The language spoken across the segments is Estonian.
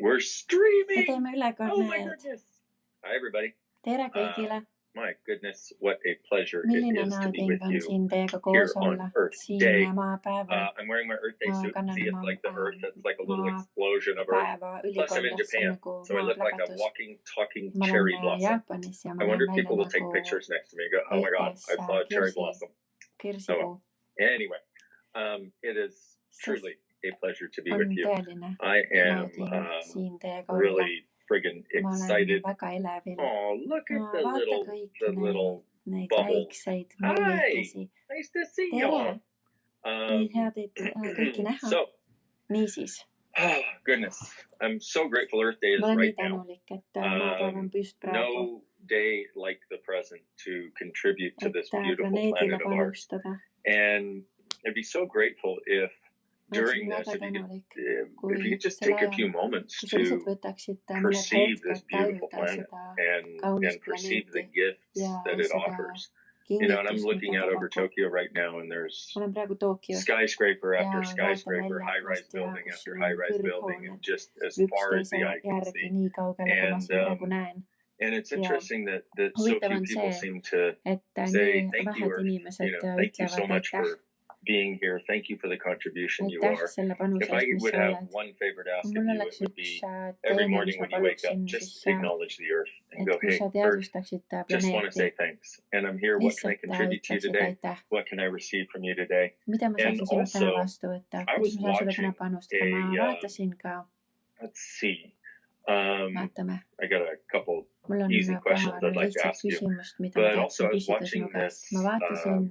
We're me streaming! teeme Oh my ülekannet. goodness! Hi, everybody. Tere kõigile! My goodness, what a pleasure it Milline is to be nauding with on you siin teiega here koos on olla Earth siin Day. maapäeval. I'm wearing my Earth Day Ma suit. kannan See, it's oma like the Earth. It's like a little explosion of Earth. Maapäeva Plus, I'm in ülikoldas, see on Japan, nagu so I look like a maaplabatus. walking, talking Ma cherry olen blossom. Jaapanis ja ma I wonder näen if people välja will take nagu pictures next to me and go, oh my God, I saw a cherry blossom. kirsipuu. Anyway, it is truly a pleasure to be with On you. tõeline I am nauding siin teiega olla. really friggin' Ma olen excited. väga elevil. Oh, look at the Vaata little kõiki neid bubbles. väikseid Hi, mullikesi. nice to see you Tere! all. Nii hea teid kõiki näha. So, Niisiis. oh, goodness, I'm so grateful Earth Day is Ma olen nii right now. tänulik, et maapäev on just praegu. No day like the present to contribute to this Et beautiful planeedile planet of ours. panustada. And I'd be so grateful if during Ma this, olen if väga you tänulik, could just take a few moments kui sa lihtsalt to võtaksid perceive mõned this hetked beautiful tajuda planet seda and kaunist perceive the planeeti gifts ja that it seda offers. You know, and I'm kingitust, looking mida out ta over pakub. Tokyo right now, and there's Ma olen praegu Tokyos skyscraper ja after vaatan skyscraper, välja high-rise aknast ja building kus after siin on high-rise building, and kõrghooned just as far as üksteise the eye can järgi see. nii kaugele, kui ma siin praegu näen. And it's Ja interesting that so huvitav few on people see, seem to et say nii thank you, vähed or inimesed thank you so ütlevad much aitäh. for being here. Thank you for the contribution you Aitäh are. selle panuse If I eest, mis would sa have oled. one favor to ask Kui of mul you, oleks it would üks be every teene, morning mis ma when you wake up, paluksin, just siis acknowledge the earth and et go, kui hey, sa earth, teadvustaksid just want to say planeeti, thanks. And I'm here. What can I lihtsalt contribute to you ütleksid today? aitäh. What can I receive from you today? Mida ma And saaksin sinult täna also, vastu võtta? I was Kuidas ma saan sulle täna watching panustada? Ma vaatasin ka, let's see. vaatame. I got a couple Mul on easy questions paar I'd like to lihtsalt ask you. küsimust, mida But ma also, tahaksin I was küsida watching sinu käest. this Ma vaatasin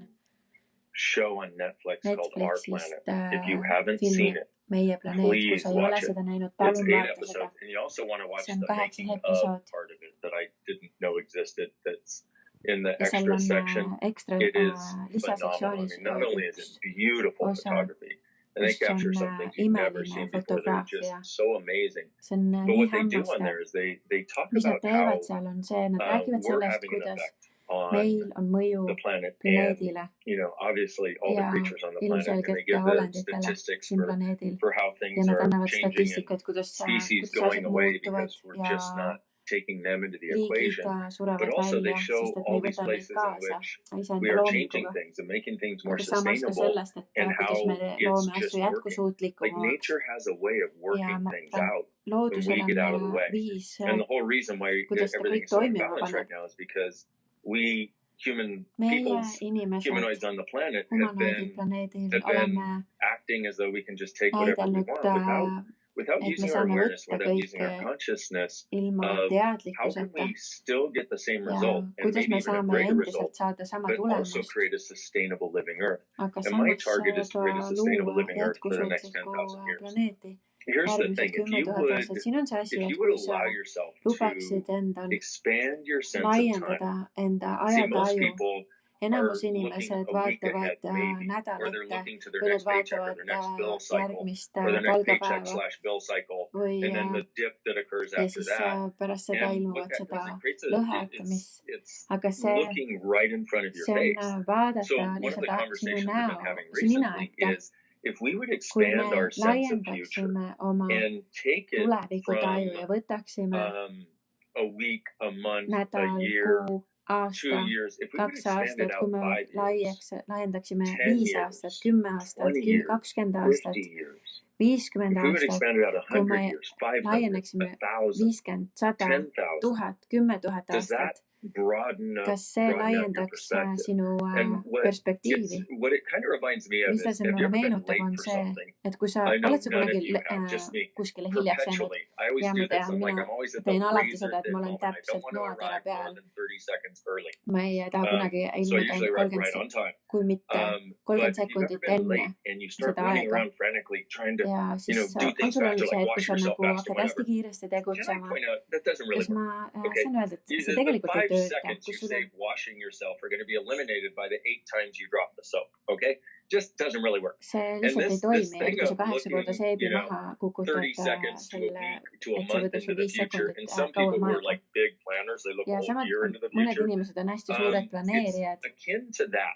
show on Netflix called Our Netflixist Planet. If you haven't filmi seen it, Meie planeet, kui please sa ei ole watch it. seda näinud, It's palun 8 vaata seda. episodes, and you also want to watch See on the 8 making of episood. part of it that I didn't know existed. That's in the Ja seal extra on section. ekstra It is phenomenal. I lisasektsioonis mean, not only is it beautiful osa, photography, and they kus capture on some things you've never imeline seen before. They're fotograafia. just so amazing. See on But nii what they do on hämmastav. there is they talk Mis nad about how teevad seal on see, nad räägivad we're sellest, having an kuidas effect on meil on mõju the planet and, planeedile obviously all the ja creatures on the planet, and they ilmselgelt give the olenditele statistics siin planeedil. for how Ja things nad are annavad changing and statistikat, kuidas species asjad going away muutuvad because we're ja just not taking them into the liigid equation. surevad But also they välja, show sest et me all ei these võta neid places in kaasa which we iseenda are changing loominguga. things and making things more Aga samas ka sustainable sellest, et and kuidas how me it's loome just asju working. Like jätkusuutlikumaks. nature has a way of Ja working things out when loodusel we get out of the on way. viis, And the whole reason why kuidas ta everything kõik is so toimima imbalanced paneb. right now is because we Meie humanoids inimesed, on the planet humanoidid planeedil have been oleme acting as though we can just take whatever we näidanud, want without et me using our saame awareness, võtta without using our kõike consciousness ilma of how can teadlikkuseta we still get the same ja result and kuidas maybe me even a saame greater endiselt result, saada sama but also tulemust, create a sustainable living earth. aga And my samas target is to ka create a sustainable luua living earth for the next jätkusuutliku 10,000 years. planeedi. Here's the Järgmised thing, 10 000 aastat. Siin on see asi, if et you kui would sa allow yourself lubaksid to endal expand your sense of time. laiendada enda See, most ajataju. people are Enamus looking inimesed a week vaatavad ahead maybe, nädal or they're ette looking to their või nad next paycheck or vaatavad their next bill cycle järgmist or their next paycheck palgapäeva / bill cycle, või and then the dip that occurs ja after siis that. pärast seda And ilmuvad what that seda does, it creates lõhet, mis, it's aga see looking right in front of your on face. So vaadata one of the lihtsalt sinu conversations we've been having näo, su nina recently ette. is if we would Kui me expand our sense of future laiendaksime oma and take it tulevikutaju ja from võtaksime a week, a month, a nädal, year, kuu, 2 aasta, years, if we would 2 expand it aastat, kui out me 5 years, laiendaksime 10 5 years, aastat, 10 aastat, 20 years, 20 50 aastat, years, 50 if we would aastat, expand it out kui 100 me years, 500, laiendaksime 1,000, 50, 100, 10,000, 1000, 10 000 does that aastat, broaden kas see out your laiendaks perspective? sinu And perspektiivi? what it kind of reminds me of Mis ta is, see have you mulle ever been meenutab, late on for see, something? et kui sa I know oled sa none of kunagi you have, just me. kuskile hiljaks jäänud Perpetually. I always ja do ma this. tean, I'm mina always at the teen alati razor seda, et thin ma olen moment. I don't täpselt want to noatera arrive more peal. than 30 seconds early. Ma ei taha kunagi So I ilmuda usually arrive 30 right on time. kui mitte 30 But if you've ever sekundit been enne late and you start seda running aega. around frantically trying to, Ja siis do on things sul faster, olnud see, like et kui wash sa yourself nagu fast or hakkad hästi whatever. kiiresti Can I tegutsema, point out that doesn't really kas work? ma Okay. saan öelda, et see The tegelikult ei 5 tööta. seconds Kui you sul save washing yourself are going to be eliminated by the 8 times you drop the soap. Okay? Just doesn't really work. see And lihtsalt ei this toimi, et thing kui sa of 8 korda looking, seebi maha kukutad 30 seconds to a selle, week to a et see month võtab into sul the 5 future. sekundit And some kauem people who are aega. like big planners, they look a Ja whole samad, year into the mõned future. inimesed on hästi suured It's planeerijad akin to that.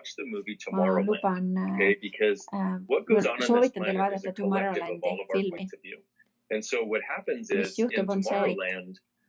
watch the movie Tomorrowland. luban, Okay, because what goes on in this soovitan teil planet is vaadata a collective of Tomorrowlandi all of our filmi. points of view. And so what happens Mis is in juhtub, on see, et Tomorrowland,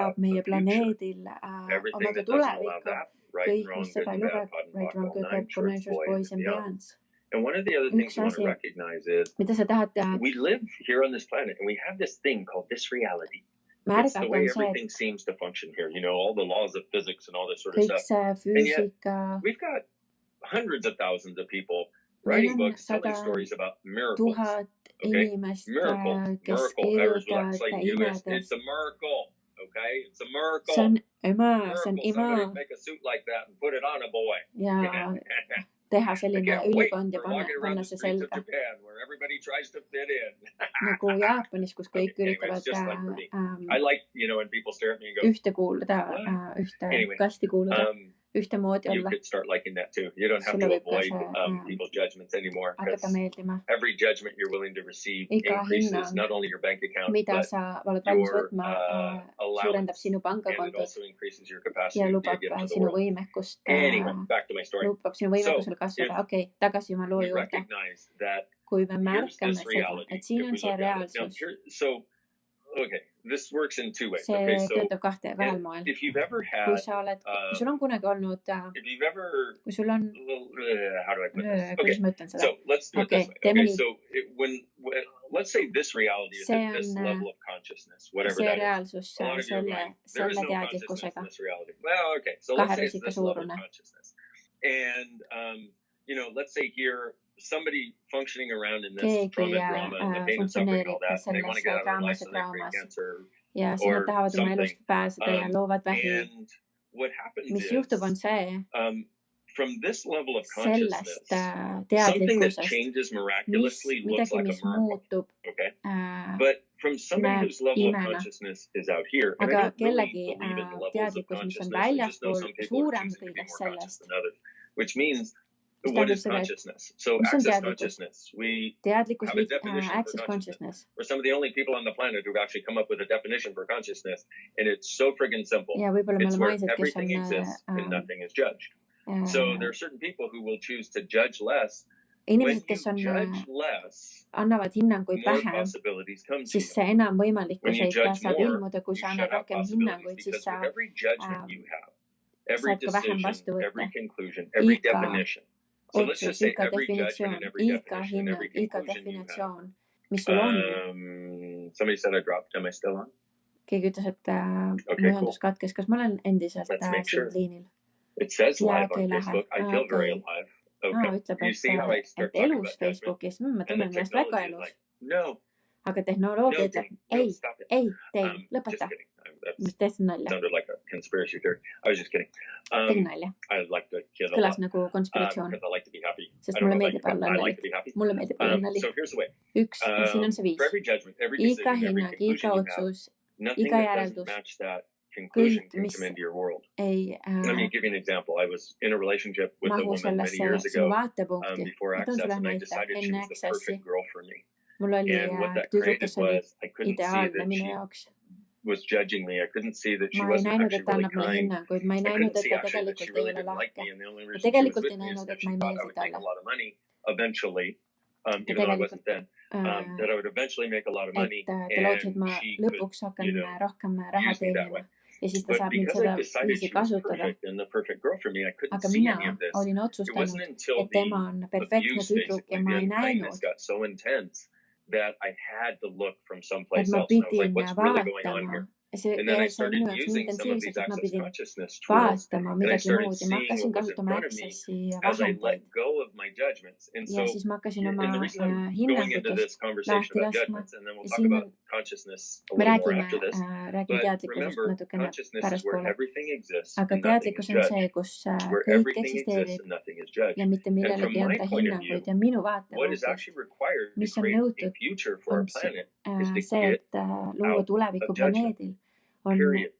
lubab meie planeedil omada tulevikku. Kõik, mis seda ei luba, right, wrong, good, bad, pernicious, boys and beyonds. And one of the other things you want to recognize is mida sa tahad teha, we live here on this planet and we have this thing called this reality. It's the way everything seems to function here. You know, all the laws of physics and all this sort of kõik stuff. see füüsika. We've got hundreds of thousands of people writing books telling stories about miracles. 100 Okay? inimest, Miracle. kes Miracle. Others will kirjutavad act like you. It's imedes. a miracle. Okay? It's a miracle. See on ima, see on Miracle. Somebody ima make a suit like that and put it on a boy. ja teha I selline can't wait ülikond ja for walking around panna the see streets of selga. Japan where everybody tries to fit in. Nagu Jaapanis, kus kõik Okay, anyway, üritavad it's just like for me. I like, when people stare at me and go, ühte kuuluda, What? ühte Anyway, kasti kuuluda, ühtemoodi you olla. could start liking that too. You don't have Sulle to võib ka avoid see people's judgments anymore. hakata Because meeldima. every judgment you're willing to receive Iga increases hinnang, not only your bank account, mida but sa oled valmis your võtma, suurendab allowance. sinu And it pangakontot also increases your ja capacity to lubab give to the sinu world. võimekust, Anyway, back to my story. lubab sinu võimekusel kasvada. Okei, tagasi oma loo We juurde. recognize that Kui me here's märkame this seda, reality. et siin If on we see look at it. Now, reaalsus, okay, this works in two ways. see Okay, so töötab kahel moel. if you've ever Kui had, sul on kunagi olnud, if you've ever, kui sul on, how do I put this? Okay, kuidas ma ütlen seda? so let's do it this way. teeme Okay, nii. so when let's say this reality is at this level of consciousness, whatever See that is. reaalsus A lot of you are going, there is no consciousness teadlikkusega. in this reality. Well, okay, so let's say it's Kahe this level of suurune. consciousness. And, let's say here, somebody functioning around in this Keegi trauma and drama and the pain and suffering and all that, and they want to get out of their life, so they create cancer ja siis nad or tahavad oma elust something. pääseda ja loovad vähi. And what happens Mis is, juhtub on see, from this level of sellest consciousness, something that teadlikkusest, changes miraculously looks midagi, like a mis miracle. muutub, Okay? But from somebody näeb whose level of imena. consciousness is out here, and I aga don't really kellegi believe in the levels of teadlikkus, mis on consciousness, I just know väljaspool, some people are suurem choosing to be kõigest more conscious sellest. than others, which means Mis what tähendab is seda, et consciousness? So mis on access teadlikkus? consciousness, we Teadlikkus, have a definition for access consciousness. consciousness. We're some of the only people on the planet who've actually come up with a definition for consciousness, and it's so friggin' simple. Ja võib-olla me It's oleme where ainsad, kes everything on exists and nothing is judged. So there are certain people who will choose to judge less. When inimesed, you kes on, judge less, annavad hinnanguid more vähem, possibilities come to siis you. see enam When võimalikkuseid you judge saab more, ilmuda, kui you sa shut annad out rohkem possibilities hinnanguid, siis because sa with every judgment you have, every saad ka vähem decision, vastu võtta. every conclusion, every Iga definition. So let's just otsus, say iga every judgment definitsioon, and every iga definition, hinnang, every iga conclusion you have. definitsioon, mis sul on. Somebody said I dropped. Am I still on? Keegi ütles, et Okay, mu ühendus katkes. Kas ma olen endiselt Let's make siin sure. liinil? It says Ja, live okei, on lähe. Facebook. I feel very Okei. alive. Okay. Ütleb, You see how I et start talking elus about judgment? Facebookis, ma And the tunnen ennast väga technology is elus. like, no, Aga tehnoloogia ütleb, Dave, no, ei, stop it. Dave, Just lõpeta. kidding. That Mis täitsa nalja. sounded like a conspiracy theory. I was just kidding. Tegin nalja. I like to kid a Kõlas lot nagu konspiratsioon. because I like to be happy. Sest I don't mulle know meeldib about you, olla but I like õnnelik. to be happy. Mulle meeldib olla õnnelik. So here's the way. Üks, ja siin on see viis. For every judgment, every Iga decision, every hinnang, conclusion iga you have, otsus, nothing iga that doesn't järeldus, match that conclusion kõik, can mis come into your world. ei Let me give you an example. I was in a relationship with a mahu woman many sellesse years sinu ago vaatepunkti. before Ma toon access, sulle and I näite decided she enne was the accessi. perfect girl for me. Mul oli And what that tüdruk, created kes oli was I couldn't see ideaalne that minu she jaoks. was judging me. I couldn't see that she Ma ei wasn't näinud, actually et ta really annab mulle kind. hinnanguid. Ma ei I näinud, couldn't et see ta actually that she tegelikult ei really ole didn't like lahke. me, and the only Ja reason she was tegelikult with ei me is näinud, that et she ma ei thought I meeldi would make a talle. lot of money eventually, Ja even though I wasn't then, that I would eventually make a lot of money, et ta loodis, et and ma she could, lõpuks hakkan rohkem raha use me that way. teenima. Ja siis ta But saab mind because I seda decided viisi she was kasutada. perfect and the perfect girl for me, I couldn't Aga see mina any of this. olin It otsustanud, wasn't until et tema on the perfektne abuse, tüdruk ja basically, ma the ei unkindness näinud, got so intense that I had to look from et someplace ma else. And I was like, pidin what's really going on vaatama. here? See And then I on started minu jaoks nii using some of these intensiivselt, et ma access pidin consciousness tools, vaatama and I midagi started muud ja ma seeing hakkasin what was in kasutama front of me accessi as I vahendeid. let go of my judgments. And Ja so, siis ma hakkasin oma and the reason I'm going into hinnangutest this conversation lahti about laskma. judgments, and then we'll Ja talk siin about on, consciousness a me little more räägime, after this. räägime But teadlikkusest remember, natukene consciousness is where pärastpoole. everything exists Aga and nothing is teadlikkus on judged. see, kus Where kõik everything exists eksisteerib and nothing is judged. ja mitte And millelegi from ei my anda point of view, hinnanguid ja minu what is vaatepunktist, actually required to mis on create a nõutud, future for our on planet is to see, get et luua out tuleviku of judgment. planeedil, on Period.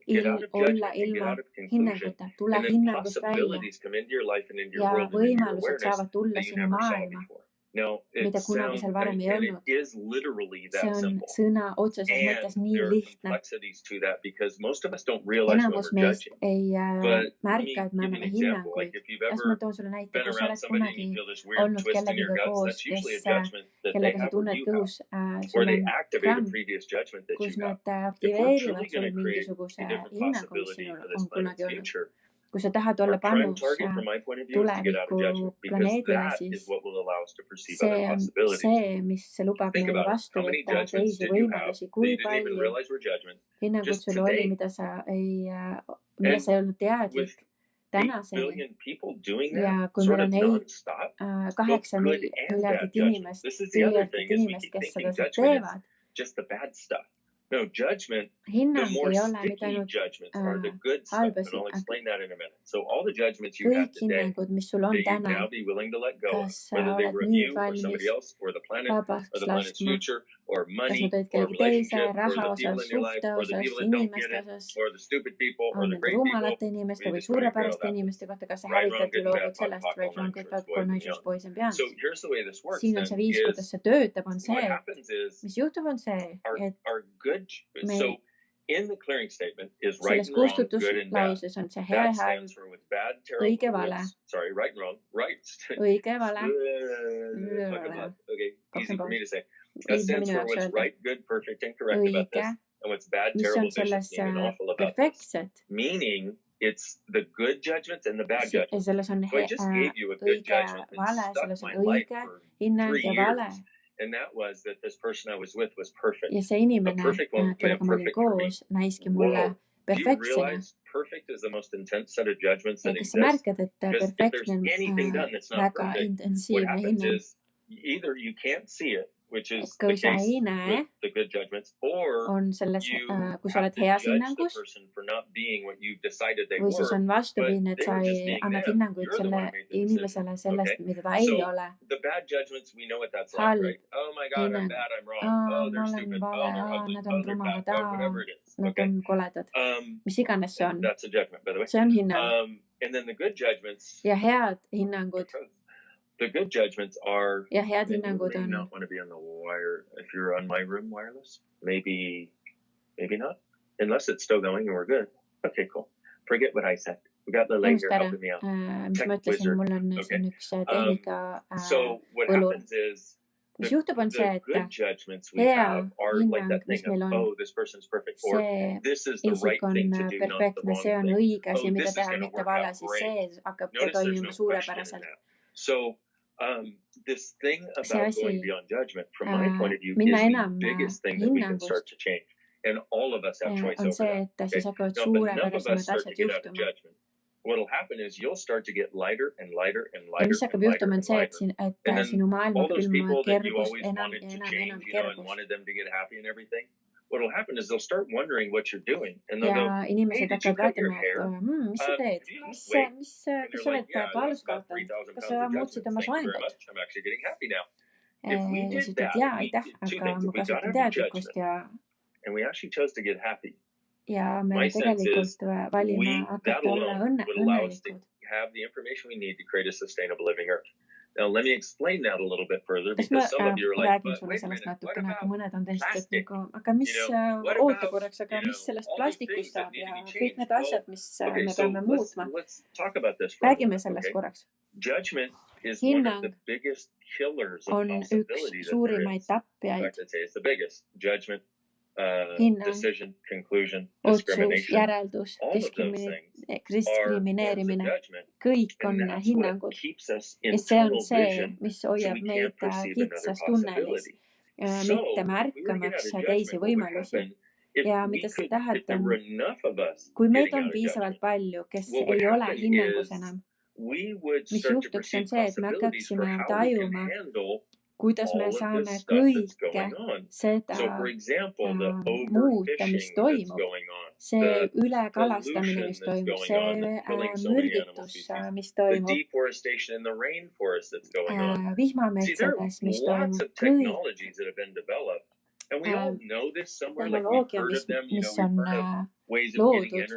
Get out of olla judgment and get ilma out of conclusion. hinnanguta. Tule And then hinnangust välja possibilities come into your life and into your ja world and into your võimalused awareness saavad tulla that you sinu never saw maailma, before. Now, it mida kunagi sounds, seal varem ei and olnud. it is literally See that on simple. sõna otseses And mõttes nii there are lihtne. complexities to that because most of us don't realize when Enamus we're meist judging. ei But let me märka, et me give you an anname example. hinnanguid. Like if you've Kas ma ever toon sulle näite, been kus sa around oled somebody and kunagi you feel this weird olnud twist in your kellegiga guts, koos, that's usually a kes, judgment that they kellega sa have or tunned you have. kõhus, Or sul they on activate a kramm, previous judgment that kus you have. nad If we're truly aktiveerivad sul going to create mingisuguse a different hinnangu, mis possibility sinul for this on kunagi planet's olnud. future, Kui sa tahad our olla prime panus target from my point of view is to get out of tuleviku judgment because planeedile, that siis is what will allow us to perceive see other on possibilities. see, mis lubab Think meil about it. vastu How many võtta judgments teisi did you have võimalusi, that kui you didn't even palju realize were judgments hinnangud just sul oli, today? mida sa ei, millest sa ei olnud With teadlik tänaseni ja kui meil on 8 miljardit inimest, kes seda teevad, hinnang ei ole mitte ainult halbasid, kõik hinnangud, mis sul on täna, kas sa oled nüüd valmis vabaks laskma, kas sa teed kellegi teise, raha osas, suhte osas, inimeste osas, on need rumalate inimeste või suurepäraste inimeste kohta, kas sa hävitad või loobud sellest, right, wrong, good, bad, conscious, boys and beyond. Siin on see viis, kuidas see töötab, on see, mis juhtub, on see, et selles kustutuslauses on see hea ja halb, õige vale, õige vale, minu jaoks öelda, õige, mis on selles perfektset, ja selles on õige vale, selles on õige hinnang ja vale. Ja see inimene, kellega ma olin koos, näiski mulle perfektsena. Ja kas sa märkad, et perfektne on väga intensiivne hinnang? Et kui sa ei näe, on selles, kui sa oled heas hinnangus, või siis on vastupidine, et sa ei annad hinnanguid selle inimesele sellest, mida ta ei ole. Halb hinnang, ma olen vale, nad on rumalad, nad on koledad. Mis iganes see on. See on hinnang. Ja head hinnangud. Ja head hinnangud on. Unust ära, mis ma ütlesin, mul on siin üks tehnika põlur. Mis juhtub on see, et hea hinnang, mis meil on, see isik on perfektne, see on õige asi, mida teha, mitte vale, siis see hakkab toimima suurepäraselt. See asi, minna enam hinnangust, on see, et siis hakkavad suurepärasemad asjad juhtuma. Ja mis hakkab juhtuma on see, et sinu maailma külma kergust, enam kergust. Ja inimesed hakkavad vaatama, et mis sa teed? Kas sa oled paalus kaotanud? Kas sa muutsid oma soengut? Ja sa ütled, jaa, aitäh, aga ma kasutan teadlikkust ja me tegelikult valime hakata olla õnnelikud. Kas ma räägin sulle sellest natukene, aga mõned on teist, et aga mis, oota korraks, aga mis sellest plastikust saab ja kõik need asjad, mis me peame muutma. Räägime sellest korraks. Hinnang on üks suurimaid tapjaid. Hinnang, otsus, järeldus, diskrimineerimine, kõik on hinnangud. Ja see on see, mis hoiab meid kitsas tunnelis, mitte märkamaks teisi võimalusi. Ja mida see tähendab, kui meid on piisavalt palju, kes ei ole hinnangus enam, mis juhtuks on see, et me hakkaksime tajuma, kuidas me saame kõike seda muuta, mis toimub. See ülekalastamine, mis toimub, see mürgitus, mis toimub, vihmametsades, mis toimub, kõik tehnoloogia, mis on loodud.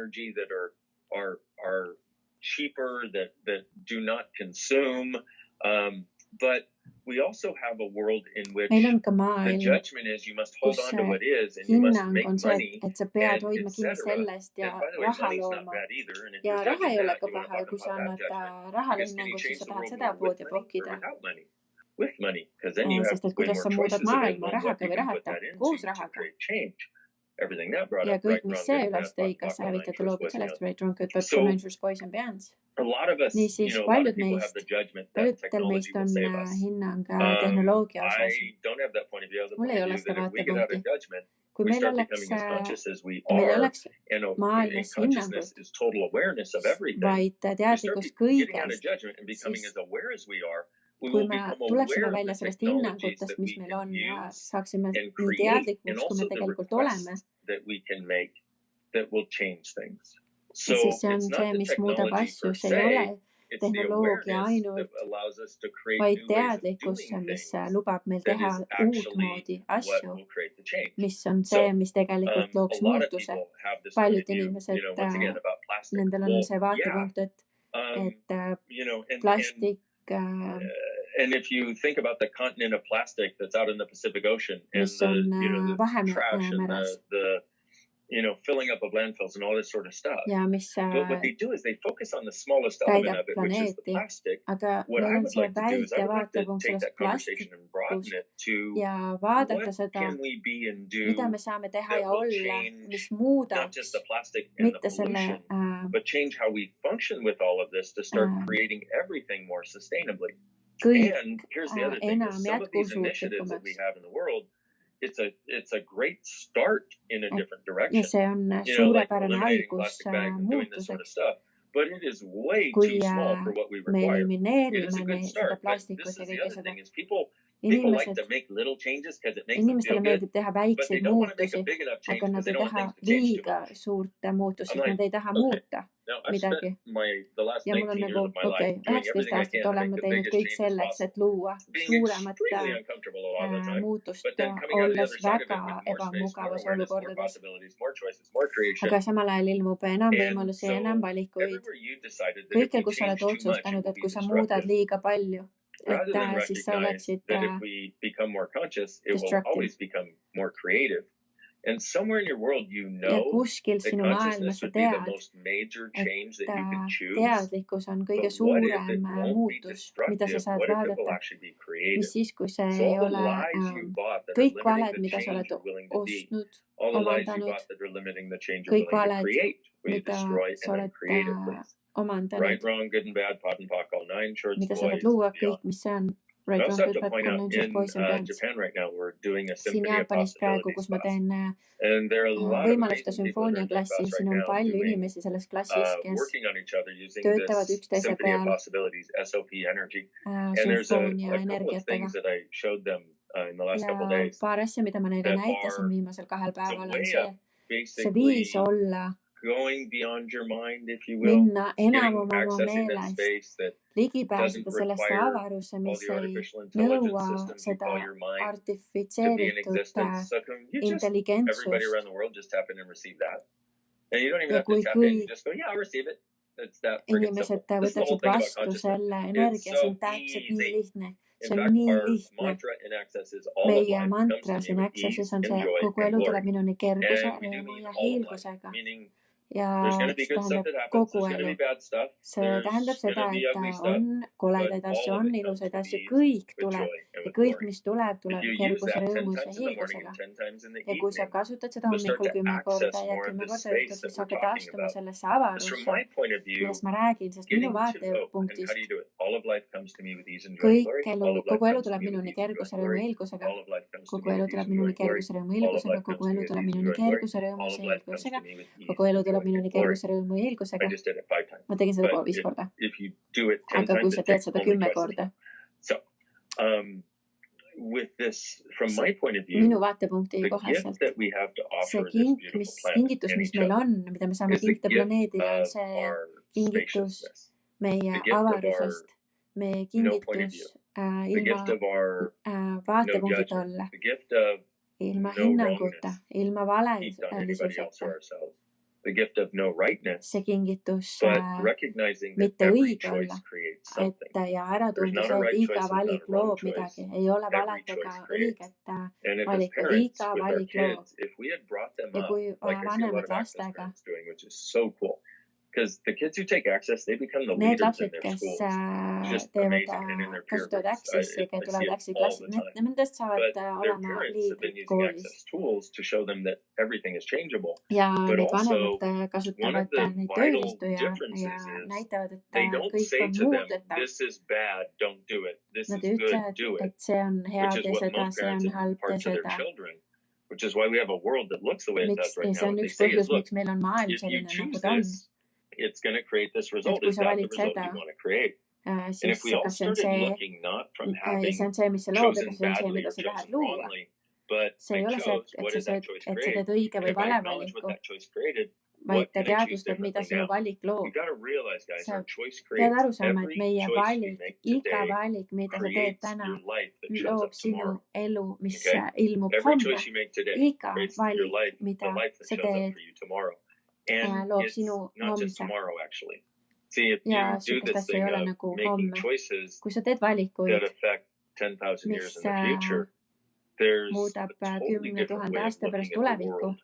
Meil on ka maailm, kus hinnang on see, et sa pead hoidma kinni sellest ja raha looma. Ja raha ei ole ka paha, kui sa annad rahale hinnangut, siis sa tahad seda pood ja pokkida. Sest et kuidas sa muudad maailma rahaga või rahata, koos rahaga. Ja kõik, mis see üles tõi, kas sa hävitad ja loobud sellest, right, wrong, good, bad, conscious, boys and beyond. Niisiis, paljudel meist on hinnang tehnoloogia osas. Mul ei ole seda vaatepunkti. kui meil oleks maailmas hinnangud, vaid teadlikkus kõigest, siis kui me tuleksime välja sellest hinnangutest, mis meil on, ja saaksime nii teadlikuks, kui me tegelikult oleme, ja siis see on see, mis muudab asju, see ei ole tehnoloogia ainult, vaid teadlikkus, mis lubab meil teha uutmoodi asju, mis on see, mis tegelikult looks muutuse. Paljud inimesed, nendel on see vaatepunkt, et plastik, mis on Vahemeres, filling up of landfills and all this sort of stuff. ja mis But what they do is they focus on the smallest element of it, which is the plastic. aga What I meil on would see like to do is I väike would like to vaatepunkt take sellest that conversation and broaden plastikust it to ja vaadata what seda, can we be and do mida me saame teha that ja will olla, change mis not muudaks just the plastic and the mitte selle pollution, but change how we function with all of this to start creating everything more sustainably. kõik And here's the other thing, is enam some of these initiatives that we jätkusuutlikumaks. have in the world, it's a great start in a different Ja direction. see on Like suurepärane eliminating algus plastic bags and doing this sort of muutuseks. stuff, but it is way Kui too small for what we me require. It elimineerime is a good seda start, but plastikut this ja is the kõike other seda. thing, is people like Inimesed, to make little changes because it makes them inimestele feel good, meeldib teha but they väikseid don't want to make a muutusi, big enough change aga because nad they ei don't want taha things to change too liiga much. suurt muutust, I'm sest like, nad ei taha okay, muuta now I've midagi. spent the last Ja mul on 19 years of my life doing 19 everything I aastat can to olen make ma the teinud biggest kõik change selleks, possible. et luua Being suuremat extremely uncomfortable a lot of the time, muutust, but then coming out the olles other side of it väga with more space, more ebamugavas awareness, more olukordades. possibilities, more choices, more creation. Aga samal ajal ilmub enam And võimalusi ja enam so valikuid. everywhere you decided that if Kõikjal, we kus sa oled change too much, it otsustanud, will et be kui sa muudad destructive. liiga palju, Rather than et siis sa recognize oleksid that if we become more conscious, it will destructive. always become more creative. And somewhere in your world, you Ja know kuskil that sinu maailmas consciousness sa would be the tead, most major et change that you can choose. teadlikkus on kõige But what if it suurem won't be muutus, mida sa destructive? saad What if it will vaadata. actually be Mis creative? siis, kui see So ei all the ole lies you bought that are kõik limiting valed, the mida sa change oled you're willing to be, ostnud, all the lies you omandanud, bought that are limiting the change you're kõik willing to valed, create, will you mida destroy sa and then oled create it, please? omandanud, Right, wrong, good and bad, pot and pock, all nine, shorts, mida sa oled boys, luua, beyond. kõik, mis see on. I Right, also wrong, have good, to bad, point out conventions, in boys and girls. Japan right now, we're doing a Siin symphony of Jaapanis praegu, possibilities kus ma class. teen And there are a lot of võimaluste amazing people in our class sümfooniaklassi, right siin on now palju doing, inimesi selles klassis, kes working on each other using töötavad this üksteise symphony of peal possibilities, SOP energy. And there's a sümfoonia couple of energiatega. things that I showed them in the last couple of Ja days paar asja, mida ma neile that näitasin are viimasel 2 the päeval, on way see of see viis basically olla, going beyond your mind, if you will, minna enam getting oma accessing that meelest, space that ligi doesn't pääseda sellesse require avarusse, all mis the ei artificial intelligence nõua systems you seda call your mind to be in artifitseeritud existence. So can you just, everybody intelligentsust. around the world just tap in and receive that? And you don't even Ja have to kui tap in, you kõik just go, yeah, I'll receive it. It's that friggin' inimesed simple. This is the whole võtaksid thing about vastu consciousness. selle It's energia, see so on täpselt nii easy. lihtne. In See on fact, nii our lihtne. mantra in Access is all of Meie life comes mantra to me siin with Accessis ease on and see, joy kogu and elu glory. tuleb minuni kerguse, And we do rõõmu mean ja all of life, hiilgusega. meaning Ja there's going to be see good stuff tähendab that happens, kogu there's going to elu. be bad stuff, See there's tähendab going seda, to be et ugly stuff, on but koledaid asju, all of on it comes ilusaid with asju, ease, kõik with tuleb. joy, and Ja with kõik, glory. mis tuleb, If tuleb you use kerguse, that 10 rõõmus ja times in the morning hiilgusega. and 10 times in the Ja kui sa evening, kasutad seda you'll start hommikul to 10 korda access ja more of 10 the korda space õhtul, that siis we're hakkad talking astuma about. sellesse Because from avarusse, my point of view, millest ma räägin, sest getting minu to, and how do vaatepunktist you do it? All of life comes to me with ease and joy and kõik glory. elu, All of life kogu elu comes to tuleb me with minuni ease and joy kerguse, and rõõmu ja glory. hiilgusega. All of life comes to Kogu me elu with tuleb ease and joy minuni and glory. kerguse, rõõmu ja All of hiilgusega. life Kogu comes to elu me with tuleb ease and minuni joy and glory. kerguse, rõõmu All ja of life comes to hiilgusega. me with ease Kogu elu and tuleb joy minuni and glory. kerguse, rõõmu ja I hiilgusega. just did it 5 times. Ma tegin seda But 5 korda. if you do it 10 Aga kui times, sa it teed takes seda only 10 twice as korda, long. So, with this, from my point of view, minu vaatepunkti the kohaselt, gift that we have to see offer this beautiful planet kingitus, and mis each meil other on, mida me saame is the kinkida gift planeedile, on of see our kingitus spaciousness, meie the gift of our avarusest, meie no point of kingitus view, the ilma gift of our no vaatepunktita judgment, olla, the gift of ilma no hinnanguta, wrongness ilma heaped on anybody else or valelisuseta. ourselves, the gift of no rightness, See kingitus but recognizing that mitte every õige olla, choice creates something. ja ära There's tunda not a see, et right iga choice, there's not valik a wrong loob choice. midagi. Ei ole Every valet ega choice creates. õiget And if as valikut. parents Iga with our valik loob. kids, if we had brought them Ja up, kui like I see a lot vanemad of Access lastega, parents doing, which is so cool. Because the kids who take Access, they become the need leaders in lapsed, their kes schools. It's just teevad, amazing. And in their peer kasutavad groups, Accessi, I kes see tulevad it Accessi all the klassi, time. nendest But saavad their olema parents have been liidrid using koolis. Access tools to show them that everything is changeable. Ja But need also, vanemad one of kasutavad the neid vital tööriistu ja differences is näitavad, et they don't kõik say on to them, muudetav. this is bad, don't do it. This Nad is good, ütlevad, do it. et see on Which head is ja what seda, most see parents on halb ja impart to their seda. children. which is why we have a world that looks the way it does right now. See on üks põhjus, miks meil on maailm selline, nagu ta on. It's going to create this result. Is that the result you want to create? And if we all started looking not from having chosen badly or chosen wrongly, but I chose, what does that choice create? And if I acknowledge what that choice created, what can I choose differently now? You got to realize, guys, our choice creates every choice you make today creates your life that shows up tomorrow. Okay? Every choice you make today creates your life, the life that shows up for you tomorrow. And it's not just tomorrow, actually. See, if you do this thing of making choices that affect 10,000 years in the future, there's a totally different way of looking at the world.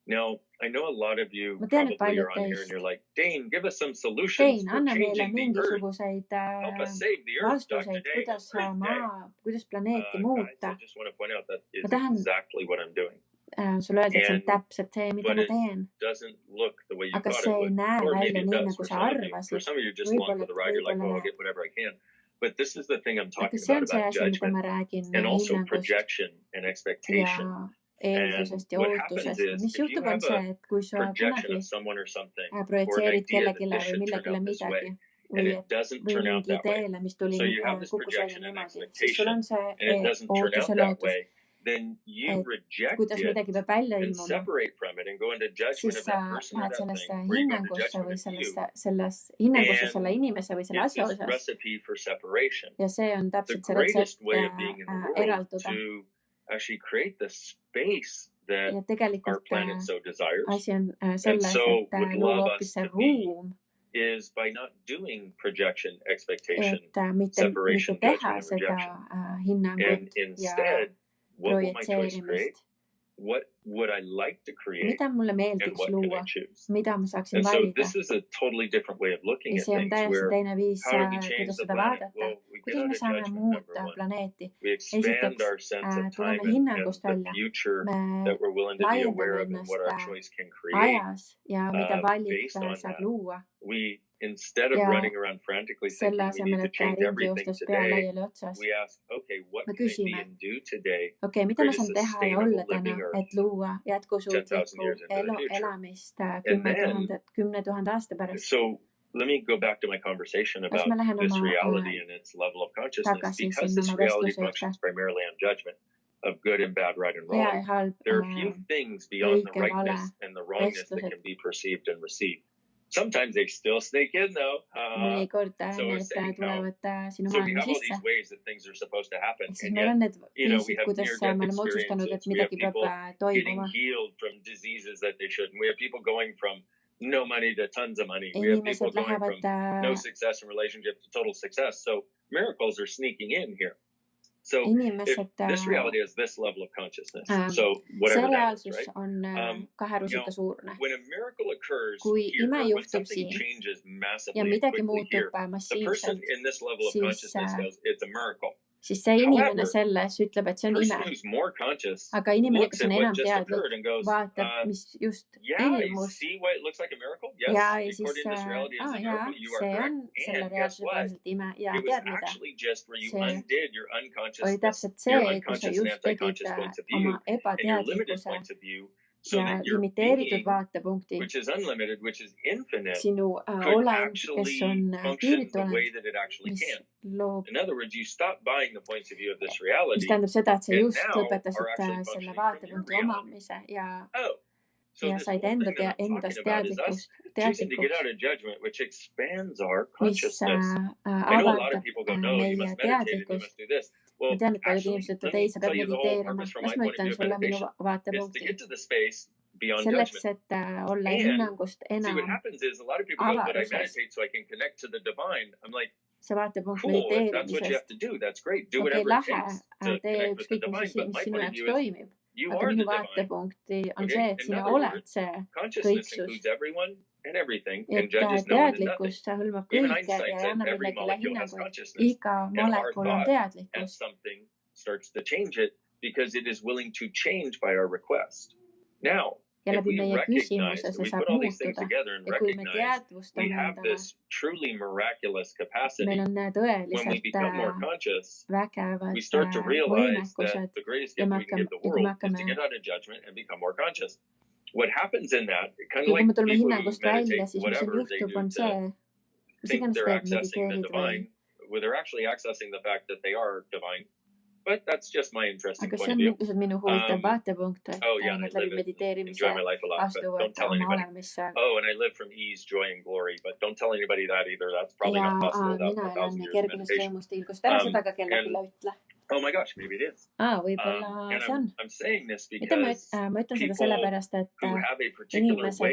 Now, I know a lot of you probably are on here and you're like, Dane, give us some solutions for changing the earth. Help us save the earth, Dr. Dane. Kuidas planeeti muuta. I just want to point out that is exactly what I'm doing. Sulle öelda, et see on täpselt see, mida ma teen. Aga see ei näe välja nii, nagu sa arvasid. Aga see on see asi, mida ma räägin hinnangust ja eeldusest ja ootusest. Mis juhtub on see, et kui sa kunagi projitseerid kellelegi või millegile midagi või mingi ideele, mis tuli kukkus välja niimoodi, siis sul on see ootus ja lootus. Kuidas midagi peab välja ilmuma, siis sa lähed sellesse hinnangusse või selles hinnangusse selle inimese või selle asja osas. Ja see on täpselt see retsept eralduda. Ja tegelikult asi on selles, et luua hoopis see ruum, et mitte teha seda hinnangut ja projitseerimist. Mida mulle meeldiks luua, mida ma saaksin valida. Ja see on täiesti teine viis, kuidas seda vaadata. Kuidas me saame muuta planeeti? Esiteks tuleme hinnangust välja. Me laiendame ennast ajas ja mida valik saab luua. Ja selle asemel, et ringi joostes pea laiali otsas, me küsime, mida ma saan teha ja olla täna, et luua jätkusuutlikku elamist 10 000 aasta pärast. Let me go back to my conversation about this reality and its level of consciousness. Because this reality functions primarily on judgment of good and bad, right and wrong, there are few things beyond the rightness and the wrongness that can be perceived and received. Sometimes they still sneak in though. So we have all these ways that things are supposed to happen. And yet, we have near-death experiences. We have people getting healed from diseases that they shouldn't. We have people going from no money to tons of money. We have people going from no success in relationship to total success. So miracles are sneaking in here. So if this reality has this level of consciousness, so whatever that is, right? When a miracle occurs here, when something changes massively quickly here, the person in this level of consciousness goes, it's a miracle. Siis see inimene selles ütleb, et see on ime. Aga inimene, kes on enam teadlik, vaatab, mis just ilmus. Ja siis see on selle reaalsuse kohaselt ime. Ja tead mida? See oli täpselt see, kui sa just tegid oma ebateadlikkuse ja limiteeritud vaatepunkti. Sinu olend, kes on piiritu olend, mis loob. Mis tähendab seda, et sa just lõpetasid selle vaatepunkti omamise ja said endast teadlikkust, mis avaldab meie teadlikkust. Ma tean, et paljud inimesed ütlevad, ei, sa pead mediteerima. Las ma ütlen sulle minu vaatepunkti. Selleks, et olla hinnangust enam avaruses. See vaatepunkt mediteerimisest. Okei, lahe, tee ükskõik, mis sinu jaoks toimib. Aga minu vaatepunkti on see, et sina oled see kõiksus. Et teadlikkus hõlmab kõike ja ei anna millegile hinnanguid. Iga molekul on teadlikkus. ja läbi meie küsimuse see saab muutuda. Ja kui me teadvustame endale, meil on tõeliselt vägevad võimekused ja kui me hakkame kui me tuleme hinnangust välja, siis mis siin juhtub, on see, mis iganes teed mediteerid või. Aga see on lihtsalt minu huvitav vaatepunkt, et nad läbi mediteerimise astuvad oma olemisse. Ja mina elan kergusest rõõmust ilgust, ära seda ka kellelegi ütle. Võib-olla see on. Ma ütlen seda sellepärast, et inimesed,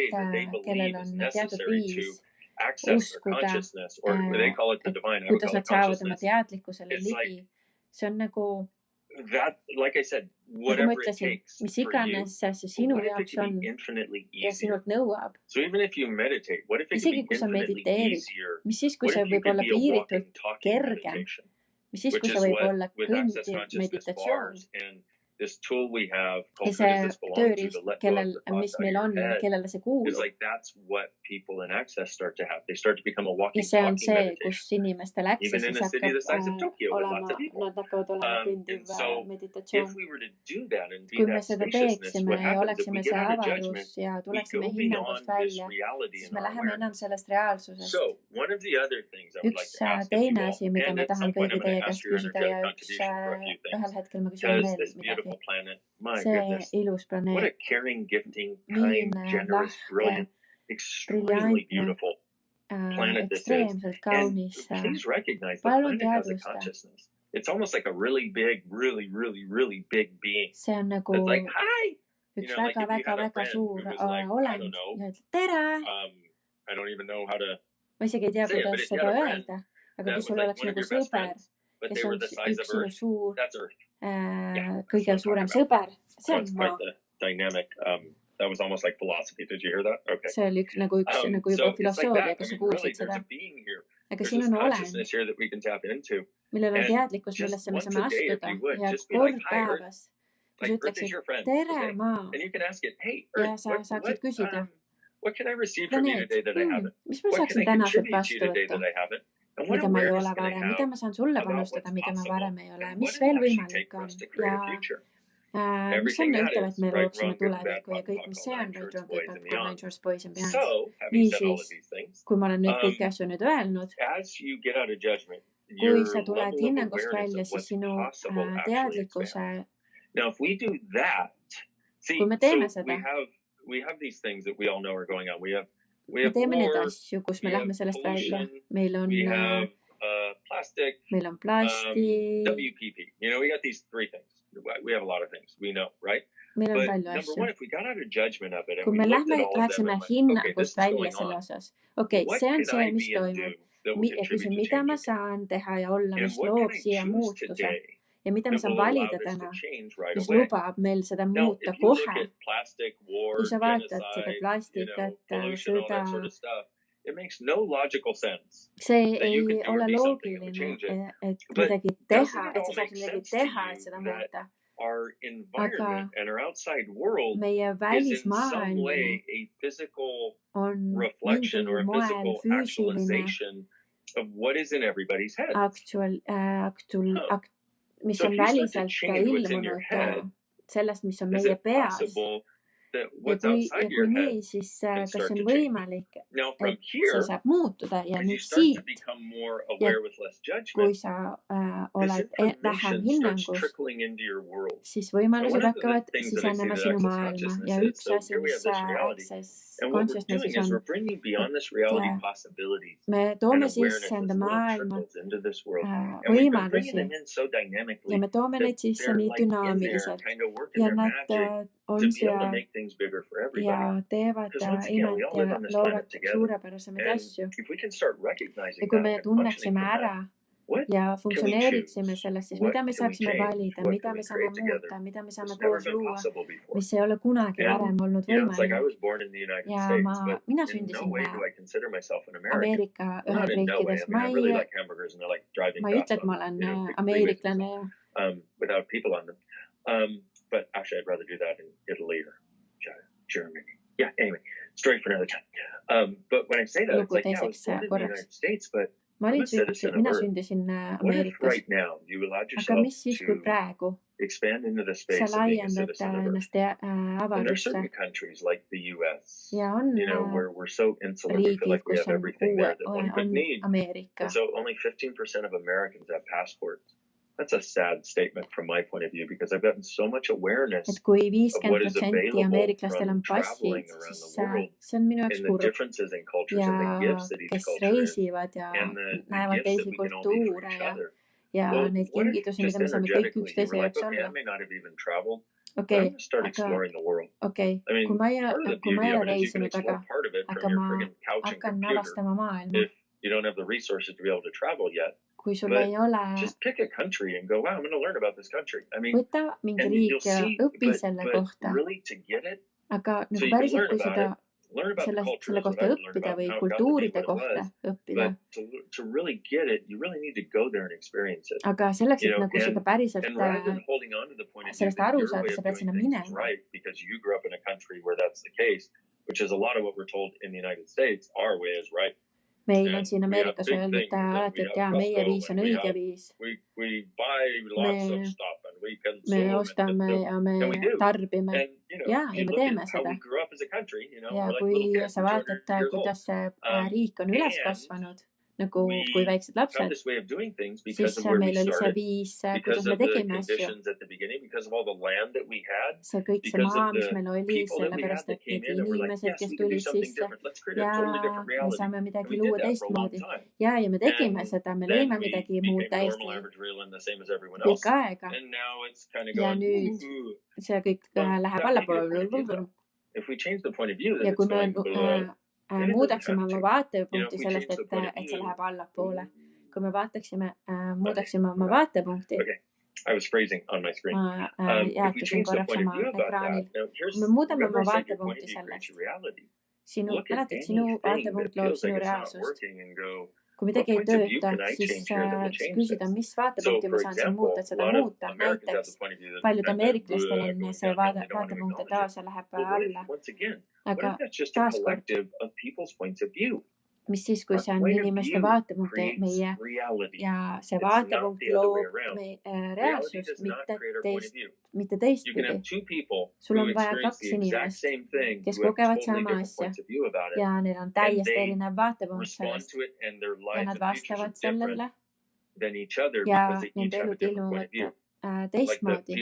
kellel on teatud viis uskuda, kuidas nad saavad oma teadlikkusele ligi, see on nagu ma ütlesin, mis iganes see sinu jaoks on ja sinult nõuab. Isegi kui sa mediteerid, mis siis, kui see võib olla piiritult kergem, mis siis, kui see võib olla kõndiv meditatsioon. Ja see tööriist, mis meil on, kellele see kuulub. Ja see on see, kus inimestel accessis hakkavad olema kõndiv meditatsioon. Kui me seda teeksime ja oleksime see avarus ja tuleksime hinnangust välja, siis me läheme enam sellest reaalsusest. Üks teine asi, mida ma tahan kõigi teie käest küsida ja ühel hetkel ma küsin veel midagi. See ilus planeet, milline lahke, briljantne, ekstreemselt kaunis. Palun teadvusta. See on nagu üks väga suur olend ja ütleb tere. Ma isegi ei tea, kuidas seda öelda, aga kui sul oleks nagu sõber, kes on üks sinu suur kõige suurem sõber, see on maa. See oli nagu juba filosoofia, kas sa kuulsid seda. Aga siin on olend, millel on teadlikkus, millesse me saame astuda ja kord päevas, kui sa ütleksid tere maa ja sa saaksid küsida, planeet, mis ma saaksin tänased vastu võtta? Mida ma ei ole varem, mida ma saan sulle panustada, mida ma varem ei ole, mis veel võimalik on ja mis on nõutav, et me looksime tulevikku ja kõik, mis see on, niisiis, kui ma olen nüüd kõiki asju nüüd öelnud, kui sa tuled hinnangust välja, siis sinu teadlikkuse, kui me teeme seda, me teeme neid asju, kus me lähme sellest välja. Meil on plasti. Meil on palju asju. Kui me läheksime hinnangust välja selle osas, see on see, mis toimub. Ja küsin, mida ma saan teha ja olla, mis loob siia muutuse. Ja mida ma saan valida täna, mis lubab meil seda muuta kohe. Kui sa vaatad seda plastikat, seda, see ei ole loogiline, et midagi teha, et sa saaksid midagi teha, et seda muuta. Aga meie välismaailm on mingil moel füüsiline mis on väliselt ka ilmunud sellest, mis on meie peas. Ja kui nii, siis kas on võimalik, et see saab muutuda ja nüüd siit, kui sa oled vähem hinnangus, siis võimalused hakkavad sisenema sinu maailma ja üks asi, mis access consciousnessis on, me toome sisse enda maailma võimalusi ja me toome neid sisse nii dünaamiliselt ja nad on seal ja teevad imet ja loovad suurepärasemaid asju. Ja kui me tunneksime ära ja funktsioneeriksime sellest, siis mida me saaksime valida, mida me saame muuta, mida me saame koos luua, mis ei ole kunagi varem olnud võimalik. Ja mina sündisin Ameerika Ühendriikides. Ma ei ütle, et ma olen ameeriklane. But actually, I'd rather do that in Italy or Germany. Yeah, anyway, story for another time. But when I say that, it's like, yeah, I was born in the United States, but I'm a citizen of mina Earth. sündisin What if Ameerikas, right now you allowed aga yourself mis siis, kui to praegu expand into the sa space of being a laiendad citizen of Earth? ennast And there's avarusse certain countries like the US, ja on where we're so insular, we feel riigid, like we kus have on everything there that one could on need. Ameerika. And so only 15% of Americans have passports. That's a sad statement from my point of view because I've gotten so much awareness Et kui of what is 50% available ameeriklastel from on traveling passid, around siis the world see on minu jaoks and the kurb. differences in cultures Ja and the gifts that each kes culture is reisivad ja and the näevad gifts that teisi we can all be for kultuure each ja other. neid What if kingitusi, just mida me saame kõik energetically you üksteise were like, jaoks okay, I olla. may not have even traveled, but I'm Okei, going to start aga exploring the world. okei, I mean, kui ma ei part of the kui ma beauty ei of ole it is you can reisinud, explore part of it aga from your ma friggin' couch and hakkan computer avastama maailma. if you don't have the resources to be able to travel yet. Kui sul But ei ole, just pick a country and go, wow, I'm going to learn about this country. I mean, võta mingi and riik you'll ja see, õpi selle but kohta. really to get it, Aga so nagu you can päriselt, learn kui about seda it, learn about the culture, selle is what kohta I would learn õppida about või how it got to be kultuuride what it kohta was. õppida. But to really get it, you really need to go there and experience it. Aga selleks, et nagu seda päriselt And rather than holding on to the point of view sellest that aru your saada, way sa of pead doing sinna things is minema. right because you grew up in a country where that's the case, which is a lot of what we're told in the United States, our way is right. Meil on siin Ameerikas öeldud alati, et jaa, meie viis on õige viis. We buy lots of stuff and we consume Me ostame ja me tarbime. Ja me teeme seda. Ja kui sa vaatad, kuidas see riik on üles kasvanud, nagu kui väiksed lapsed, siis meil oli see viis, kuidas me tegime asju. See kõik see maa, mis meil oli, sellepärast, et need inimesed, kes tulid sisse ja me saame midagi luua teistmoodi. Ja me tegime seda, me lõime midagi muud täiesti kõik aega. Ja nüüd see kõik läheb allapoole. Ja kui me muudaksime oma vaatepunkti sellest, et see läheb allapoole. Kui me muudaksime oma vaatepunkti, ma jäetasin korraks oma ekraanil. Kui me muudame oma vaatepunkti sellest, mäletad, sinu vaatepunkt loob sinu reaalsust. Kui midagi ei tööta, siis küsida, mis vaatepunkti ma saan siin muuta, et seda muuta. Näiteks paljud ameeriklastel on see vaatepunkt, et see läheb alla. Aga taaskord, mis siis, kui see on inimeste vaatepunkt meie ja see vaatepunkt loob reaalsust, mitte teistpidi. Sul on vaja kaks inimest, kes kogevad sama asja ja neil on täiesti erinev vaatepunkt sellest ja nad vastavad sellele ja nende elud ilmuvad teistmoodi.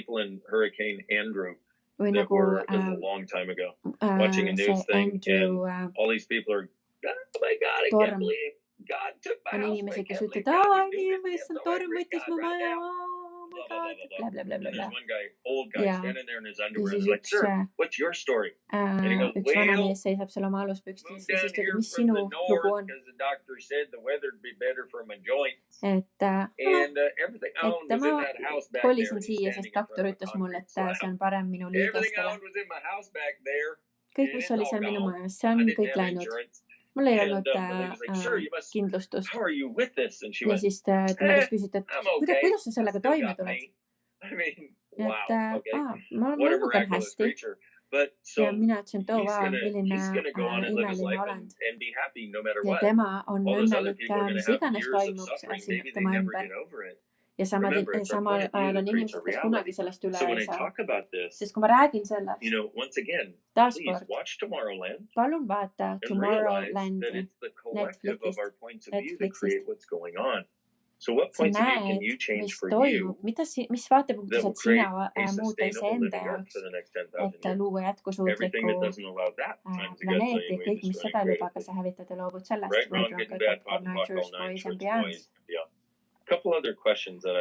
Või nagu see Andrew torm. On inimesi, kes ütlevad, inimesed, torm võttis mu maja, oh my god, blablabla. Ja siis üks vanamees seisab seal oma aluspükstis ja siis ütleb, mis sinu lugu on. Et ma kolisin siia, sest doktor ütles mulle, et see on parem minu liigestele. Kõik, mis oli seal minu majas, see on kõik läinud. Mul ei olnud kindlustust. Ja siis tema käest küsiti, et kuidas sa sellega toime tuled? Et ma lugan hästi. Ja mina ütlesin, et milline imeline olend. Ja tema on õnnelik, mis iganes toimub tema ümber. Ja samal ajal on inimesed, kes kunagi sellest üle ei saa. Sest kui ma räägin sellest, taaskord, palun vaata Tomorrowlandi Netflixist. Sa näed, mis toimub, mis vaatepunktised sina muuta iseenda jaoks, et luua jätkusuutlikku planeeti, kõik, mis seda lubab, aga sa hävitad ja loobud sellest.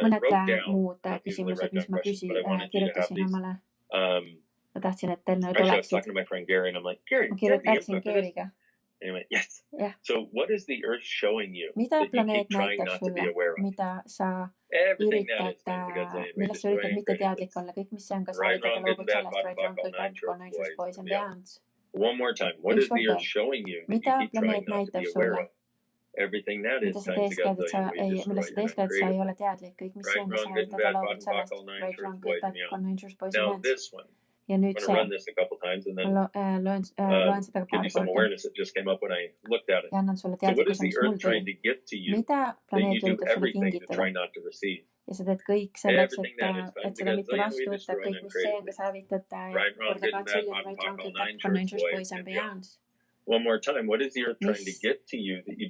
Mõned muud küsimused, mis ma kirjutasin omale. Ma tahtsin, et teil nüüd oleksid. Ma kirjutasin Gary'ga. Mida planeet näitab sulle, mida sa üritad mitte teadlik olla, kõik, mis see on, kas sa üritad ja loobud sellest, right, wrong, good, bad, conscious, boys and beyonds. Mida planeet näitab sulle? Millest sa teeskled, et sa ei ole teadlik, kõik, mis see on, kas sa üritad ja loobud sellest, right, wrong, good, bad, conscious, boys and beyonds. ja nüüd see. Ma loen seda paar korda. Ja annan sulle teadlikkuse, mis mul tuli. Mida planeet üritab sulle kingitada? Ja sa teed kõik selleks, et seda mitte vastu võtta, kõik, mis see on, kas hävitada ja korda ka selline right wrong, good, bad, conventions, boys and beyonds. Mis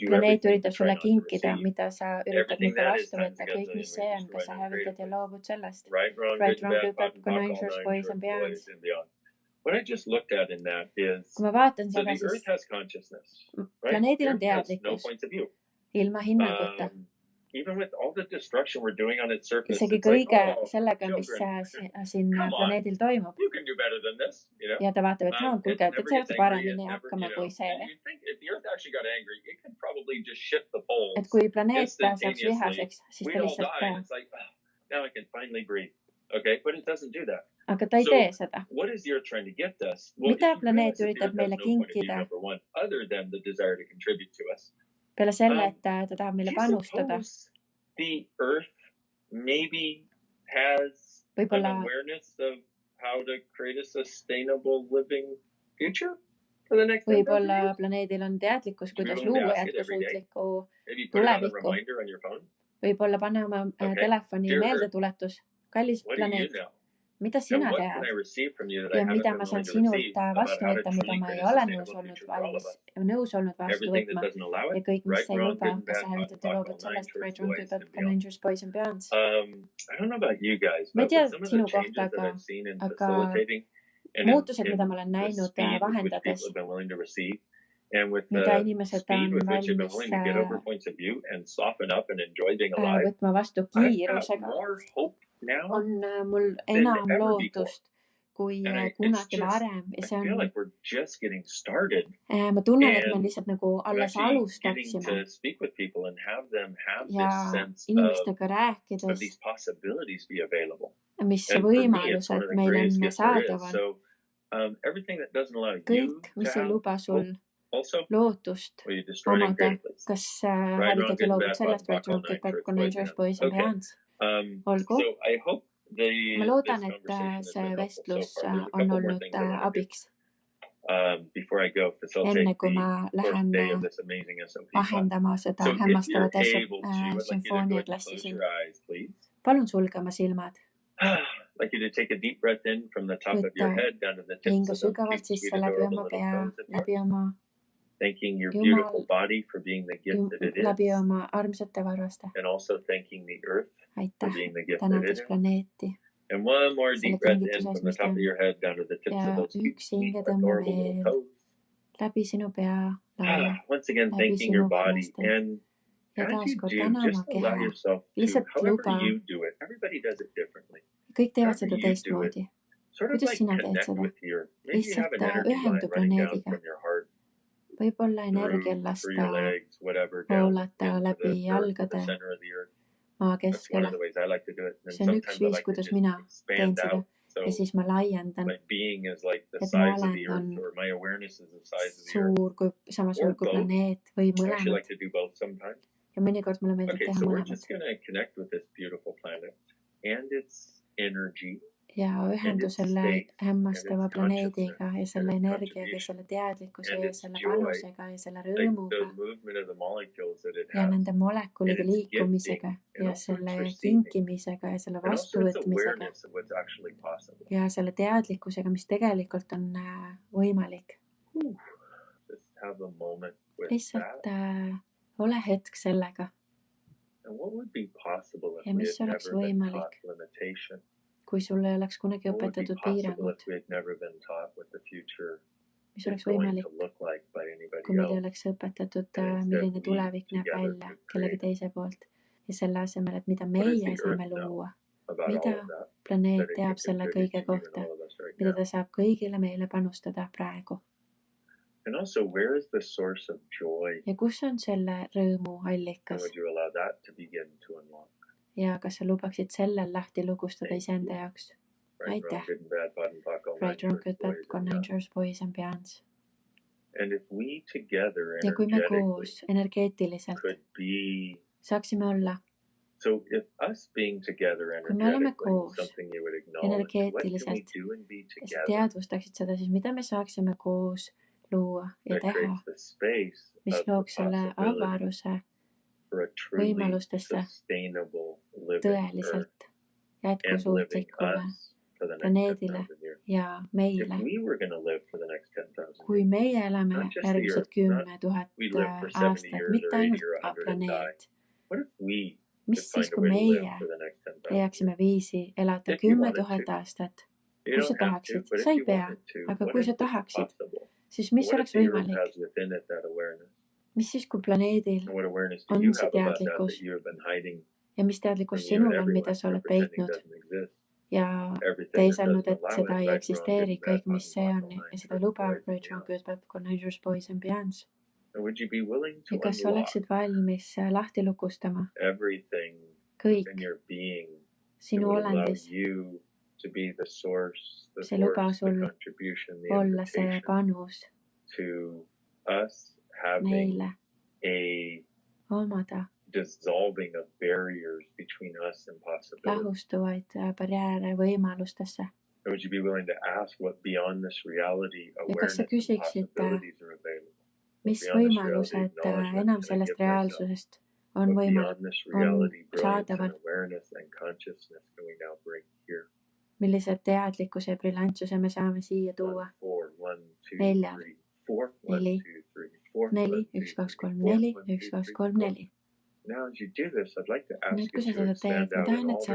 planeet üritab sulle kinkida, mida sa üritad mitte vastu võtta, kõik, mis see on, kas sa hävitad ja loobud sellest. Right wrong, good, bad, conventions, boys and beyonds. Kui ma vaatan seda, siis planeedil on teadlikkus ilma hinnanguta. Isegi kõige sellega, mis siin planeedil toimub. Ja ta vaatab, et kuulge, et see võtab paremini hakkama kui see. Et kui planeet saaks vihaseks, siis ta lihtsalt aga ta ei tee seda. Mida planeet üritab meile kinkida? Peale selle, et ta tahab meile panustada. Võib-olla planeedil on teadlikkus, kuidas luua jätkusuutlikku tulevikku. Võib-olla panna oma telefoni meeldetuletus. Kallis planeet, mida sina tead ja mida ma saan sinult vastu võtta, mida ma ei ole nõus olnud vastu võtma ja kõik, mis ei luba, kas sa hävitad ja loobud sellest, right wrong, good, bad, conventions, boys and beyonds. Ma ei tea sinu kohta, aga muutused, mida ma olen näinud vahendades, mida inimesed on valmis võtma vastu kiirusega, on mul enam lootust kui kunagi varem ja see on, ma tunnen, et me lihtsalt nagu alles alustaksime ja inimestega rääkides, mis võimalused meil on saadaval, kõik, mis ei luba sul lootust omada, kas hävitad ja loobud sellest, right wrong, good, bad, conventions, boys and beyonds. Olgu. Ma loodan, et see vestlus on olnud abiks. Enne kui ma lähen vahendama seda hämmastavat sümfooniaklassi siin. Palun sulge oma silmad. Võtta hinga sügavalt sisse läbi oma pea, läbi oma läbi oma armsate varvaste. Aitäh, tänades planeeti selle kingitusest, mis on. Ja üks hinge tõmba veel läbi sinu pea, läbi sinu varvaste. Ja taaskord täna oma keha. Lihtsalt luba. Kõik teevad seda teistmoodi. Kuidas sina teed seda? Lihtsalt ühendu planeediga. Võib-olla energial lasta voolata läbi jalgade maa keskele. See on üks viis, kuidas mina teen seda. Ja siis ma laiendan, et ma olen sama suur kui planeet või mõlemad. Ja mõnikord mulle meeldib teha mõlemad. Ja ühendu selle hämmastava planeediga ja selle energiaga, selle teadlikkuse ja selle panusega ja selle rõõmuga ja nende molekulide liikumisega ja selle kinkimisega ja selle vastuvõtmisega ja selle teadlikkusega, mis tegelikult on võimalik. Lihtsalt ole hetk sellega. Ja mis oleks võimalik? Kui sulle ei oleks kunagi õpetatud piirangud, mis oleks võimalik, kui meil ei oleks õpetatud, milline tulevik näeb välja kellegi teise poolt ja selle asemel, et mida meie saame luua, mida planeet teab selle kõige kohta, mida ta saab kõigile meile panustada praegu. Ja kus on selle rõõmu allikas? Ja kas sa lubaksid sellel lahti lugustada iseenda jaoks? Aitäh. Right wrong, good, bad, conventions, boys and beyonds. Ja kui me koos energeetiliselt saaksime olla kui me oleme koos energeetiliselt, sa teadvustaksid seda, siis mida me saaksime koos luua ja teha, mis looks selle avaruse võimalustesse tõeliselt jätkusuutlikule planeedile ja meile. Kui meie elame järgmised 10 000 aastat, mitte ainult planeet, mis siis, kui meie leiaksime viisi elada 10 000 aastat? Kui sa tahaksid, sa ei pea, aga kui sa tahaksid, siis mis oleks võimalik? Mis siis, kui planeedil on see teadlikkus ja mis teadlikkus sinul on, mida sa oled peitnud ja teisanud, et seda ei eksisteeri, kõik, mis see on ja seda lubab ja kas sa oleksid valmis lahti lukustama kõik sinu olendis? See luba sul olla see panus meile, omada lahustuvaid barjääre võimalustesse. Ja kas sa küsiksid, mis võimalused enam sellest reaalsusest on saadaval? Millised teadlikkuse ja briljantsuse me saame siia tuua? 4, 4, 1, 2, 3, 4, 1, 2, 3, 4. Nüüd, kui sa seda teed, ma tahan, et sa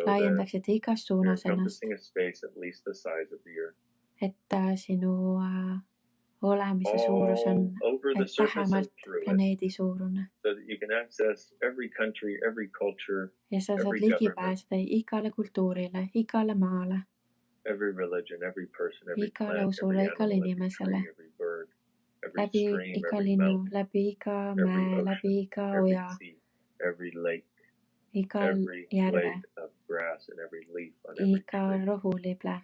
laiendaksid igas suunas ennast, et sinu olemise suurus on vähemalt planeedi suurune. Ja sa saad ligi pääseda igale kultuurile, igale maale, igale usule, igale inimesele, läbi iga linnu, läbi iga mäe, läbi iga oja, igal järve, iga rohulible.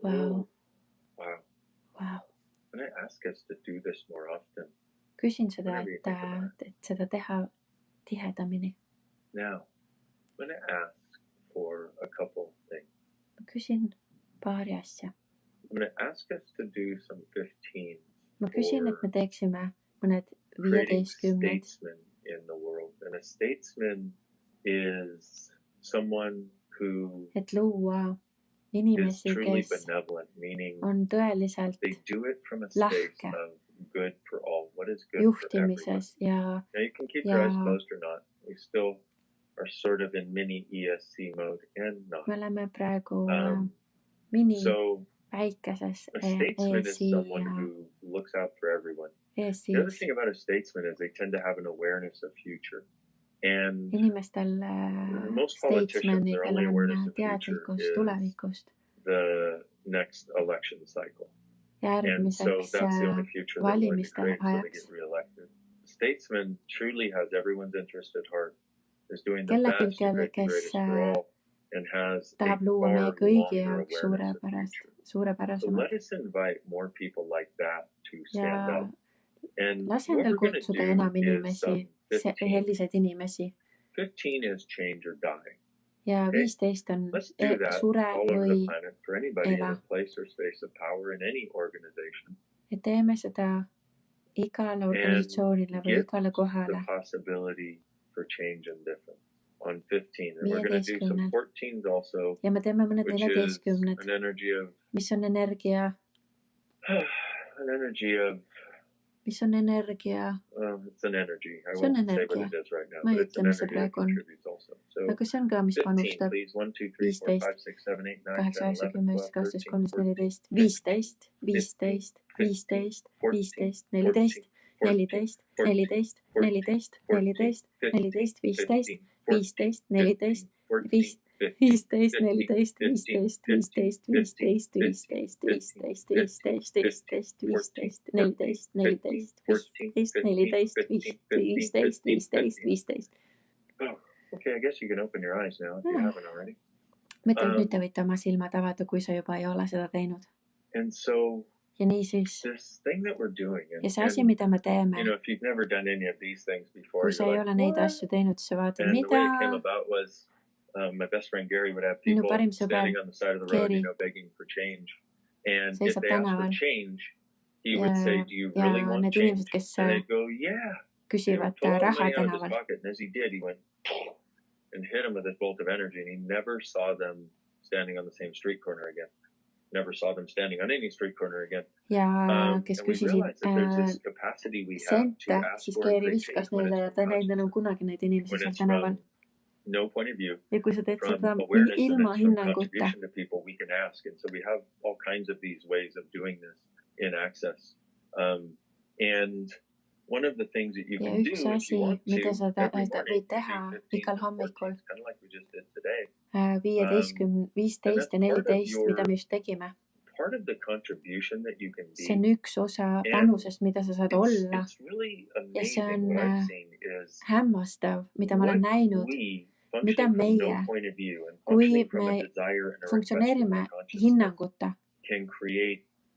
Wow. Küsin seda, et seda teha tihedamini. Ma küsin paari asja. Ma küsin, et me teeksime mõned 15. Et luua inimesi, kes on tõeliselt lahke juhtimises ja me oleme praegu mini väikeses ESI inimestel statesmanidel on teadlikkus tulevikust järgmiseks valimiste ajaks. Kellelgi, kes tahab luua meie kõigi jaoks suurepärasemat. Ja lase endal kutsuda enam inimesi, selliseid inimesi. Ja 15 on sure või ela. Ja teeme seda igale organisatsioonile või igale kohale. 15. Ja me teeme mõned 14, mis on energia. Mis on energia? See on energia. Ma ei ütle, mis see praegu on. Aga see on ka, mis panustab 15, 8, 10, 12, 13, 14, 15, 15, 15, 15, 14, 14, 14, 14, 14, 14, 15, 15, 14, 15, 15, 14, 15, 15, 15, 15, 15, 15, 15, 15, 14, 14, 15, 14, 15, 15, 15. Okay, I guess you can open your eyes now if you haven't already. Mõtlen, nüüd te võite oma silmad avada, kui sa juba ei ole seda teinud. And so ja niisiis, ja see asi, mida me teeme, kui sa ei ole neid asju teinud, siis sa vaatad, mida minu parim sõber Gary seisab tänaval ja need inimesed, kes küsivad raha tänaval. And hit him with this bolt of energy, and he never saw them standing on the same street corner again. Never saw them standing on any street corner again. Ja kes küsisid sente, siis Gary viskas neile ja ta ei näinud enam kunagi neid inimesi seal tänaval. Ja kui sa teed seda ilma hinnanguta, ja üks asi, mida sa võid teha igal hommikul 15 ja 14, mida me just tegime. See on üks osa panusest, mida sa saad olla, ja see on hämmastav, mida ma olen näinud, mida meie, kui me funktsioneerime hinnanguta,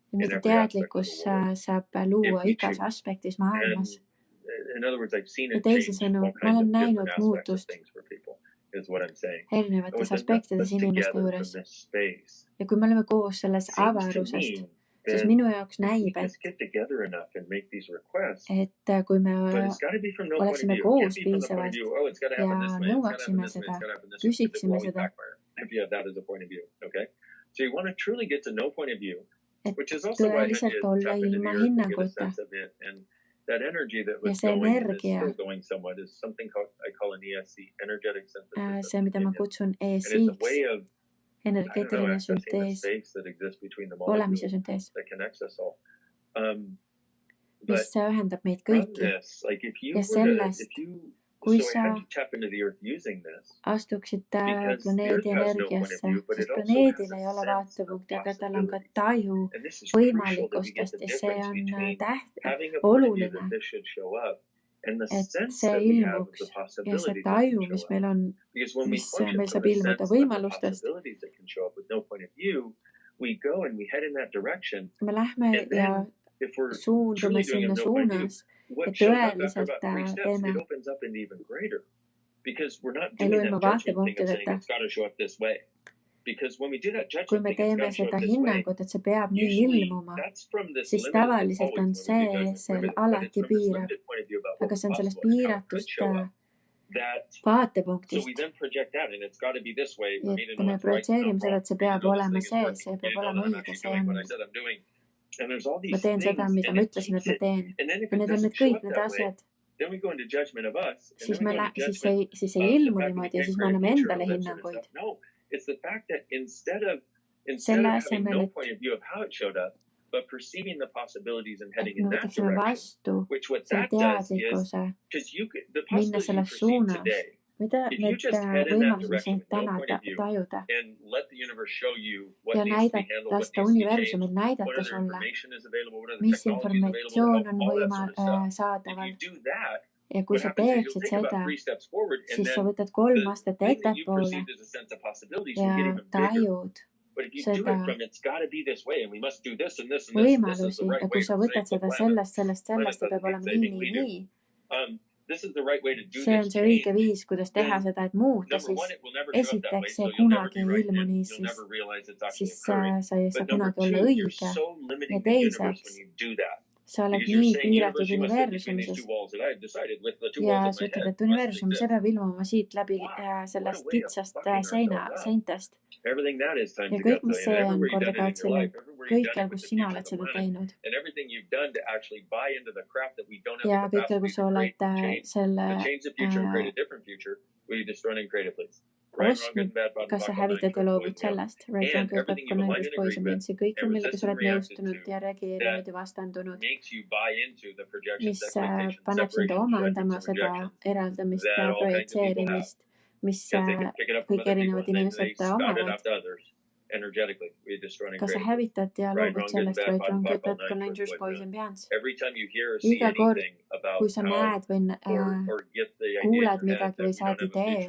mida teadlikkus saab luua igas aspektis maailmas. Ja teisisõnu, ma olen näinud muutust erinevates aspektides inimeste juures. Ja kui me oleme koos selles avarusest, siis minu jaoks näib, et kui me oleksime koos piisavalt ja nõuaksime seda, küsiksime seda, et tõeliselt olla ilma hinnanguta. Ja see energia, see, mida ma kutsun ESI-ks, energeetiline süntees, olemise süntees, mis ühendab meid kõiki. Ja sellest, kui sa astuksid planeedi energiasse, sest planeedil ei ole vaatepunkti, aga tal on ka taju võimalikustest ja see on oluline, et see ilmuks ja see taju, mis meil on, mis meil saab ilmuda võimalustest. Me lähme ja suundume sinna suunas ja tõeliselt teeme elu ilma vaatepunktideta. Kui me teeme seda hinnangut, et see peab nii ilmuma, siis tavaliselt on see alati piirab, aga see on sellest piiratust vaatepunktist. Et kui me projitseerime seda, et see peab olema see peab olema õige, see on ma teen seda, mida ma ütlesin, et ma teen. Ja need on need kõik need asjad. Siis ei ilmu niimoodi ja siis me anname endale hinnanguid. Selle asemel, et me võtaksime vastu selle teadlikkuse, minna selles suunas, mida need võimalused täna tajuda ja lasta universumil näidata sulle, mis informatsioon on saadaval. Ja kui sa teeksid seda, siis sa võtad 3 aastat ettepoole ja tajud seda võimalusi ja kui sa võtad seda sellest, see peab olema nii. See on see õige viis, kuidas teha seda, et muuta, siis esiteks see kunagi ei ilmu nii, siis sa ei saa kunagi olla õige ja teiseks sa oled nii piiratud universumises ja sa ütled, et universum, see peab ilmuma siit läbi sellest kitsast seintest ja kõik, mis see on korda kaatsime, kõikjal, kus sina oled seda teinud ja kõikjal, kus sa oled selle ostnud, kas sa hävitad ja loobud sellest, right, on kõik Kuni, tänaseni, kõik on, millega sa oled nõustunud ja reageerinud ja vastandunud, mis paneb sind omandama seda eraldamist ja projitseerimist, mis kõik erinevad inimesed omavad. Kas sa hävitad ja loobud sellest, right, on kõik tänaseni. Iga kord, kui sa näed või kuuled midagi või saad idee,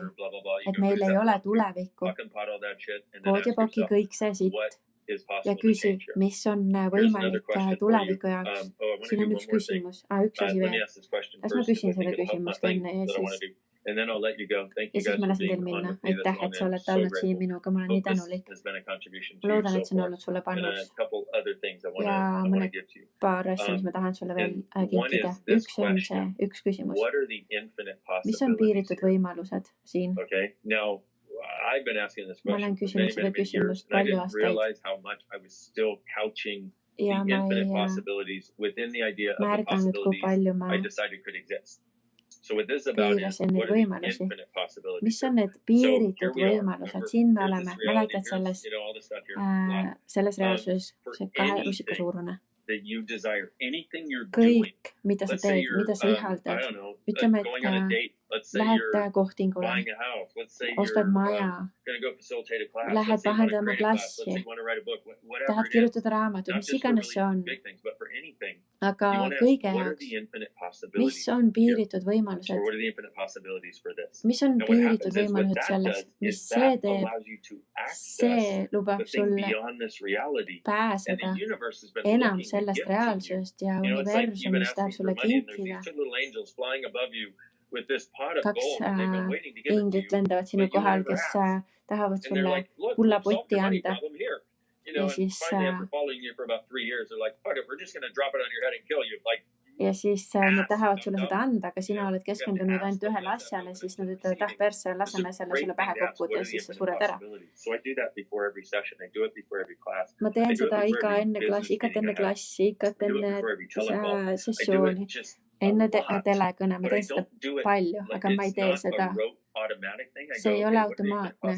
et meil ei ole tulevikku, pood ja poki kõik see sitt ja küsi, mis on võimalik tuleviku jaoks. Siin on üks küsimus. Üks asi veel. Las ma küsin seda küsimust enne ja siis ma lasen teil minna. Aitäh, et sa olete olnud siin minuga. Ma olen nii tänulik. Ma loodan, et see on olnud sulle panus. Ja mõned paar asja, mis ma tahan sulle veel kinkida. Üks on see, üks küsimus. Mis on piiritud võimalused siin? Ma olen küsinud seda küsimust palju aastaid. Ja ma ei märganud, kui palju ma piirasin neid võimalusi. Mis on need piiritud võimalused? Siin me oleme, mäletad selles reaalsuses, see 2 rusika suurune. Kõik, mida sa teed, mida sa ihaldad. Ütleme, et lähed kohtingule, ostad maja, lähed vahendama klassi, tahad kirjutada raamatu, mis iganes see on. Aga kõige jaoks, mis on piiritud võimalused? Mis on piiritud võimalused sellest, mis see teeb? See lubab sulle pääseda enam sellest reaalsusest ja universumis tahab sulle kinkida. 2 inglit lendavad sinu kohal, kes tahavad sulle kullapotti anda. Ja siis nad tahavad sulle seda anda, aga sina oled keskendunud ainult ühele asjale, siis nad ütlevad, persse, laseme selle sulle pähe kokkuda ja siis sa sured ära. Ma teen seda igat enne klassi, igat enne sessiooni, enne telekõne, ma teen seda palju, aga ma ei tee seda. See ei ole automaatne.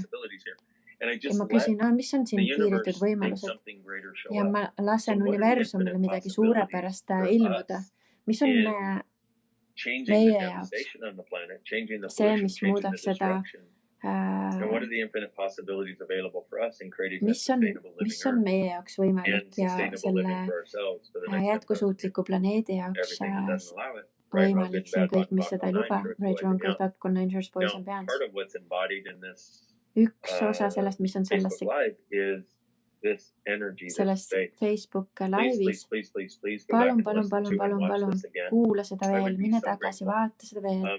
Ja ma küsin, mis on siin piiritud võimalused? Ja ma lasen universumile midagi suurepärast ilmuda. Mis on meie jaoks? See, mis muudaks seda. Mis on meie jaoks võimalik ja selle jätkusuutliku planeedi jaoks võimalik siin kõik, mis seda ei luba. Right, wrong, good, bad, good, dangerous, boys and bands. Üks osa sellest, mis on sellest Facebook laivis. Palun, kuula seda veel, mine tagasi, vaata seda veel. Ma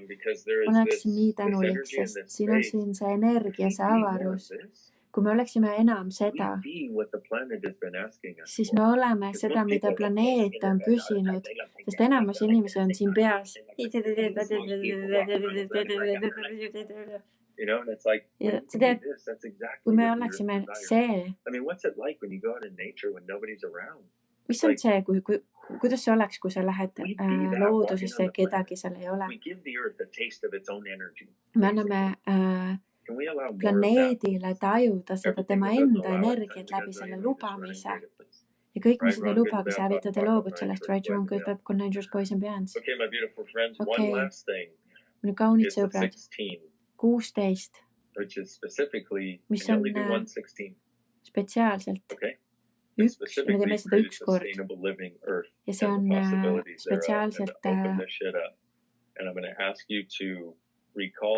oleksin nii tänulik, sest siin on siin see energia, see avarus. Kui me oleksime enam seda, siis me oleme seda, mida planeet on püsinud, sest enamus inimesi on siin peas. Ja sa tead, kui me oleksime see, mis on see, kuidas see oleks, kui sa lähed loodusesse ja kedagi seal ei ole. Me anname planeedile tajuda seda tema enda energiat läbi selle lubamise. Ja kõik, mis seda ei luba, kui sa hävitad ja loobud sellest, right, wrong, good, bad, good, dangerous, boys and bands. Minu kaunid sõbrad. 16, mis on spetsiaalselt üks, me teeme seda üks kord ja see on spetsiaalselt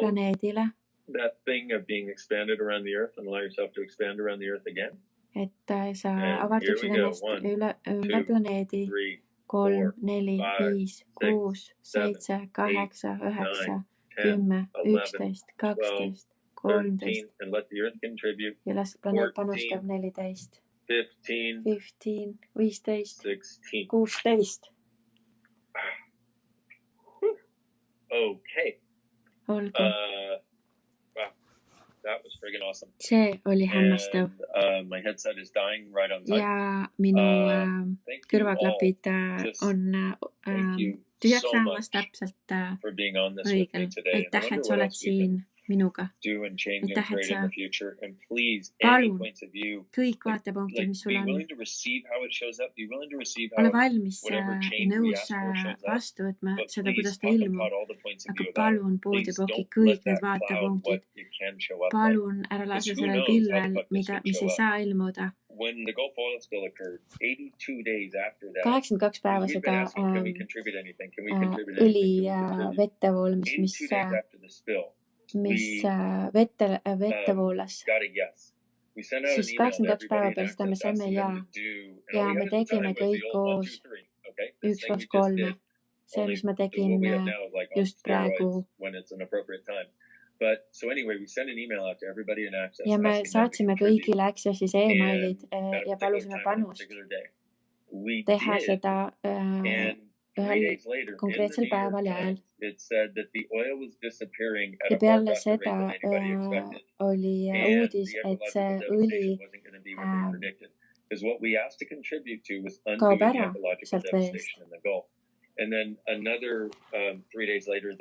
planeedile, et sa avarduksid ennast üle planeedi 3, 4, 5, 6, 7, 8, 9, 10, 11, 12, 13 ja las planeet panustab 14, 15, 15, 16. Olgu. See oli hämmastav. Ja minu kõrvaklapid on tühjaks saamas täpselt õigel. Aitäh, et sa oled siin minuga. Aitäh, et sa palun kõik vaatepunktid, mis sul on. Ole valmis ja nõus vastu võtma seda, kuidas ta ilmub. Aga palun poodipoki kõik need vaatepunktid. Palun ära lase sellel pilvel, mis ei saa ilmuda. 82 päeva seda õli vette voolmist, mis vette voolas. siis 82 päeva peale seda me saime ja me tegime kõik koos 1, 2, 3. See, mis ma tegin just praegu. Ja me saatsime kõigile Access'is e-mailid ja palusime panust teha seda ühel konkreetsel päeval ja ajal. Ja peale seda oli uudis, et see õli kaob ära sealt veest.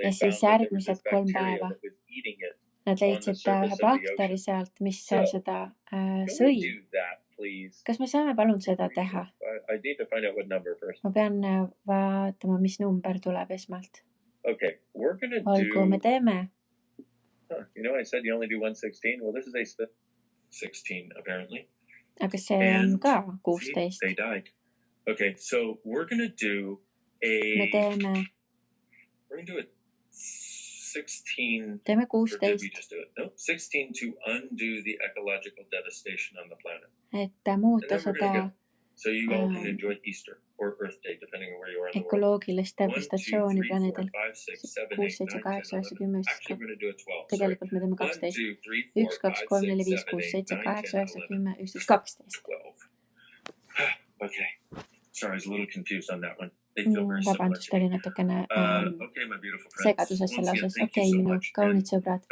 Ja siis järgmised 3 päeva nad leidsid ühe bakteri sealt, mis seda sõi. Kas me saame palun seda teha? Ma pean vaatama, mis number tuleb esmalt. Olgu, me teeme. Aga see on ka 16. Me teeme 16. Et muuta seda ökoloogilist devastatsiooni planeedil 6, 7, 8, 9, 10. Tegelikult me teeme 12. 1, 2, 3, 4, 5, 6, 7, 8, 9, 10, 11, 12. Sorry, I was a little confused on that one. Vabandust, oli natukene segaduses selle osas. Okei, minu kaunid sõbrad.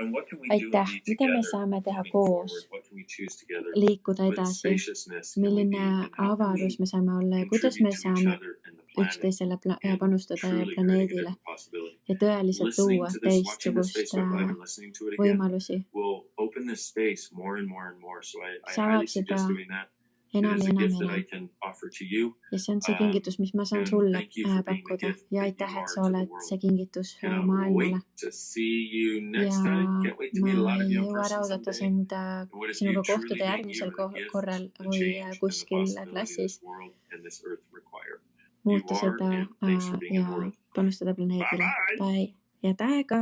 Aitäh, mida me saame teha koos, liikuda edasi, milline avarus me saame olla ja kuidas me saame üksteisele panustada planeedile ja tõeliselt luua teistsugust võimalusi. Saab seda enam ja enam. Ja see on see kingitus, mis ma saan sulle pakkuda. Ja aitäh, et sa oled see kingitus maailmale. Ja ma ei jõua ära oodata sinuga kohtuda järgmisel korral või kuskil klassis. Muuta seda ja panustada planeedile. Bye ja täiega!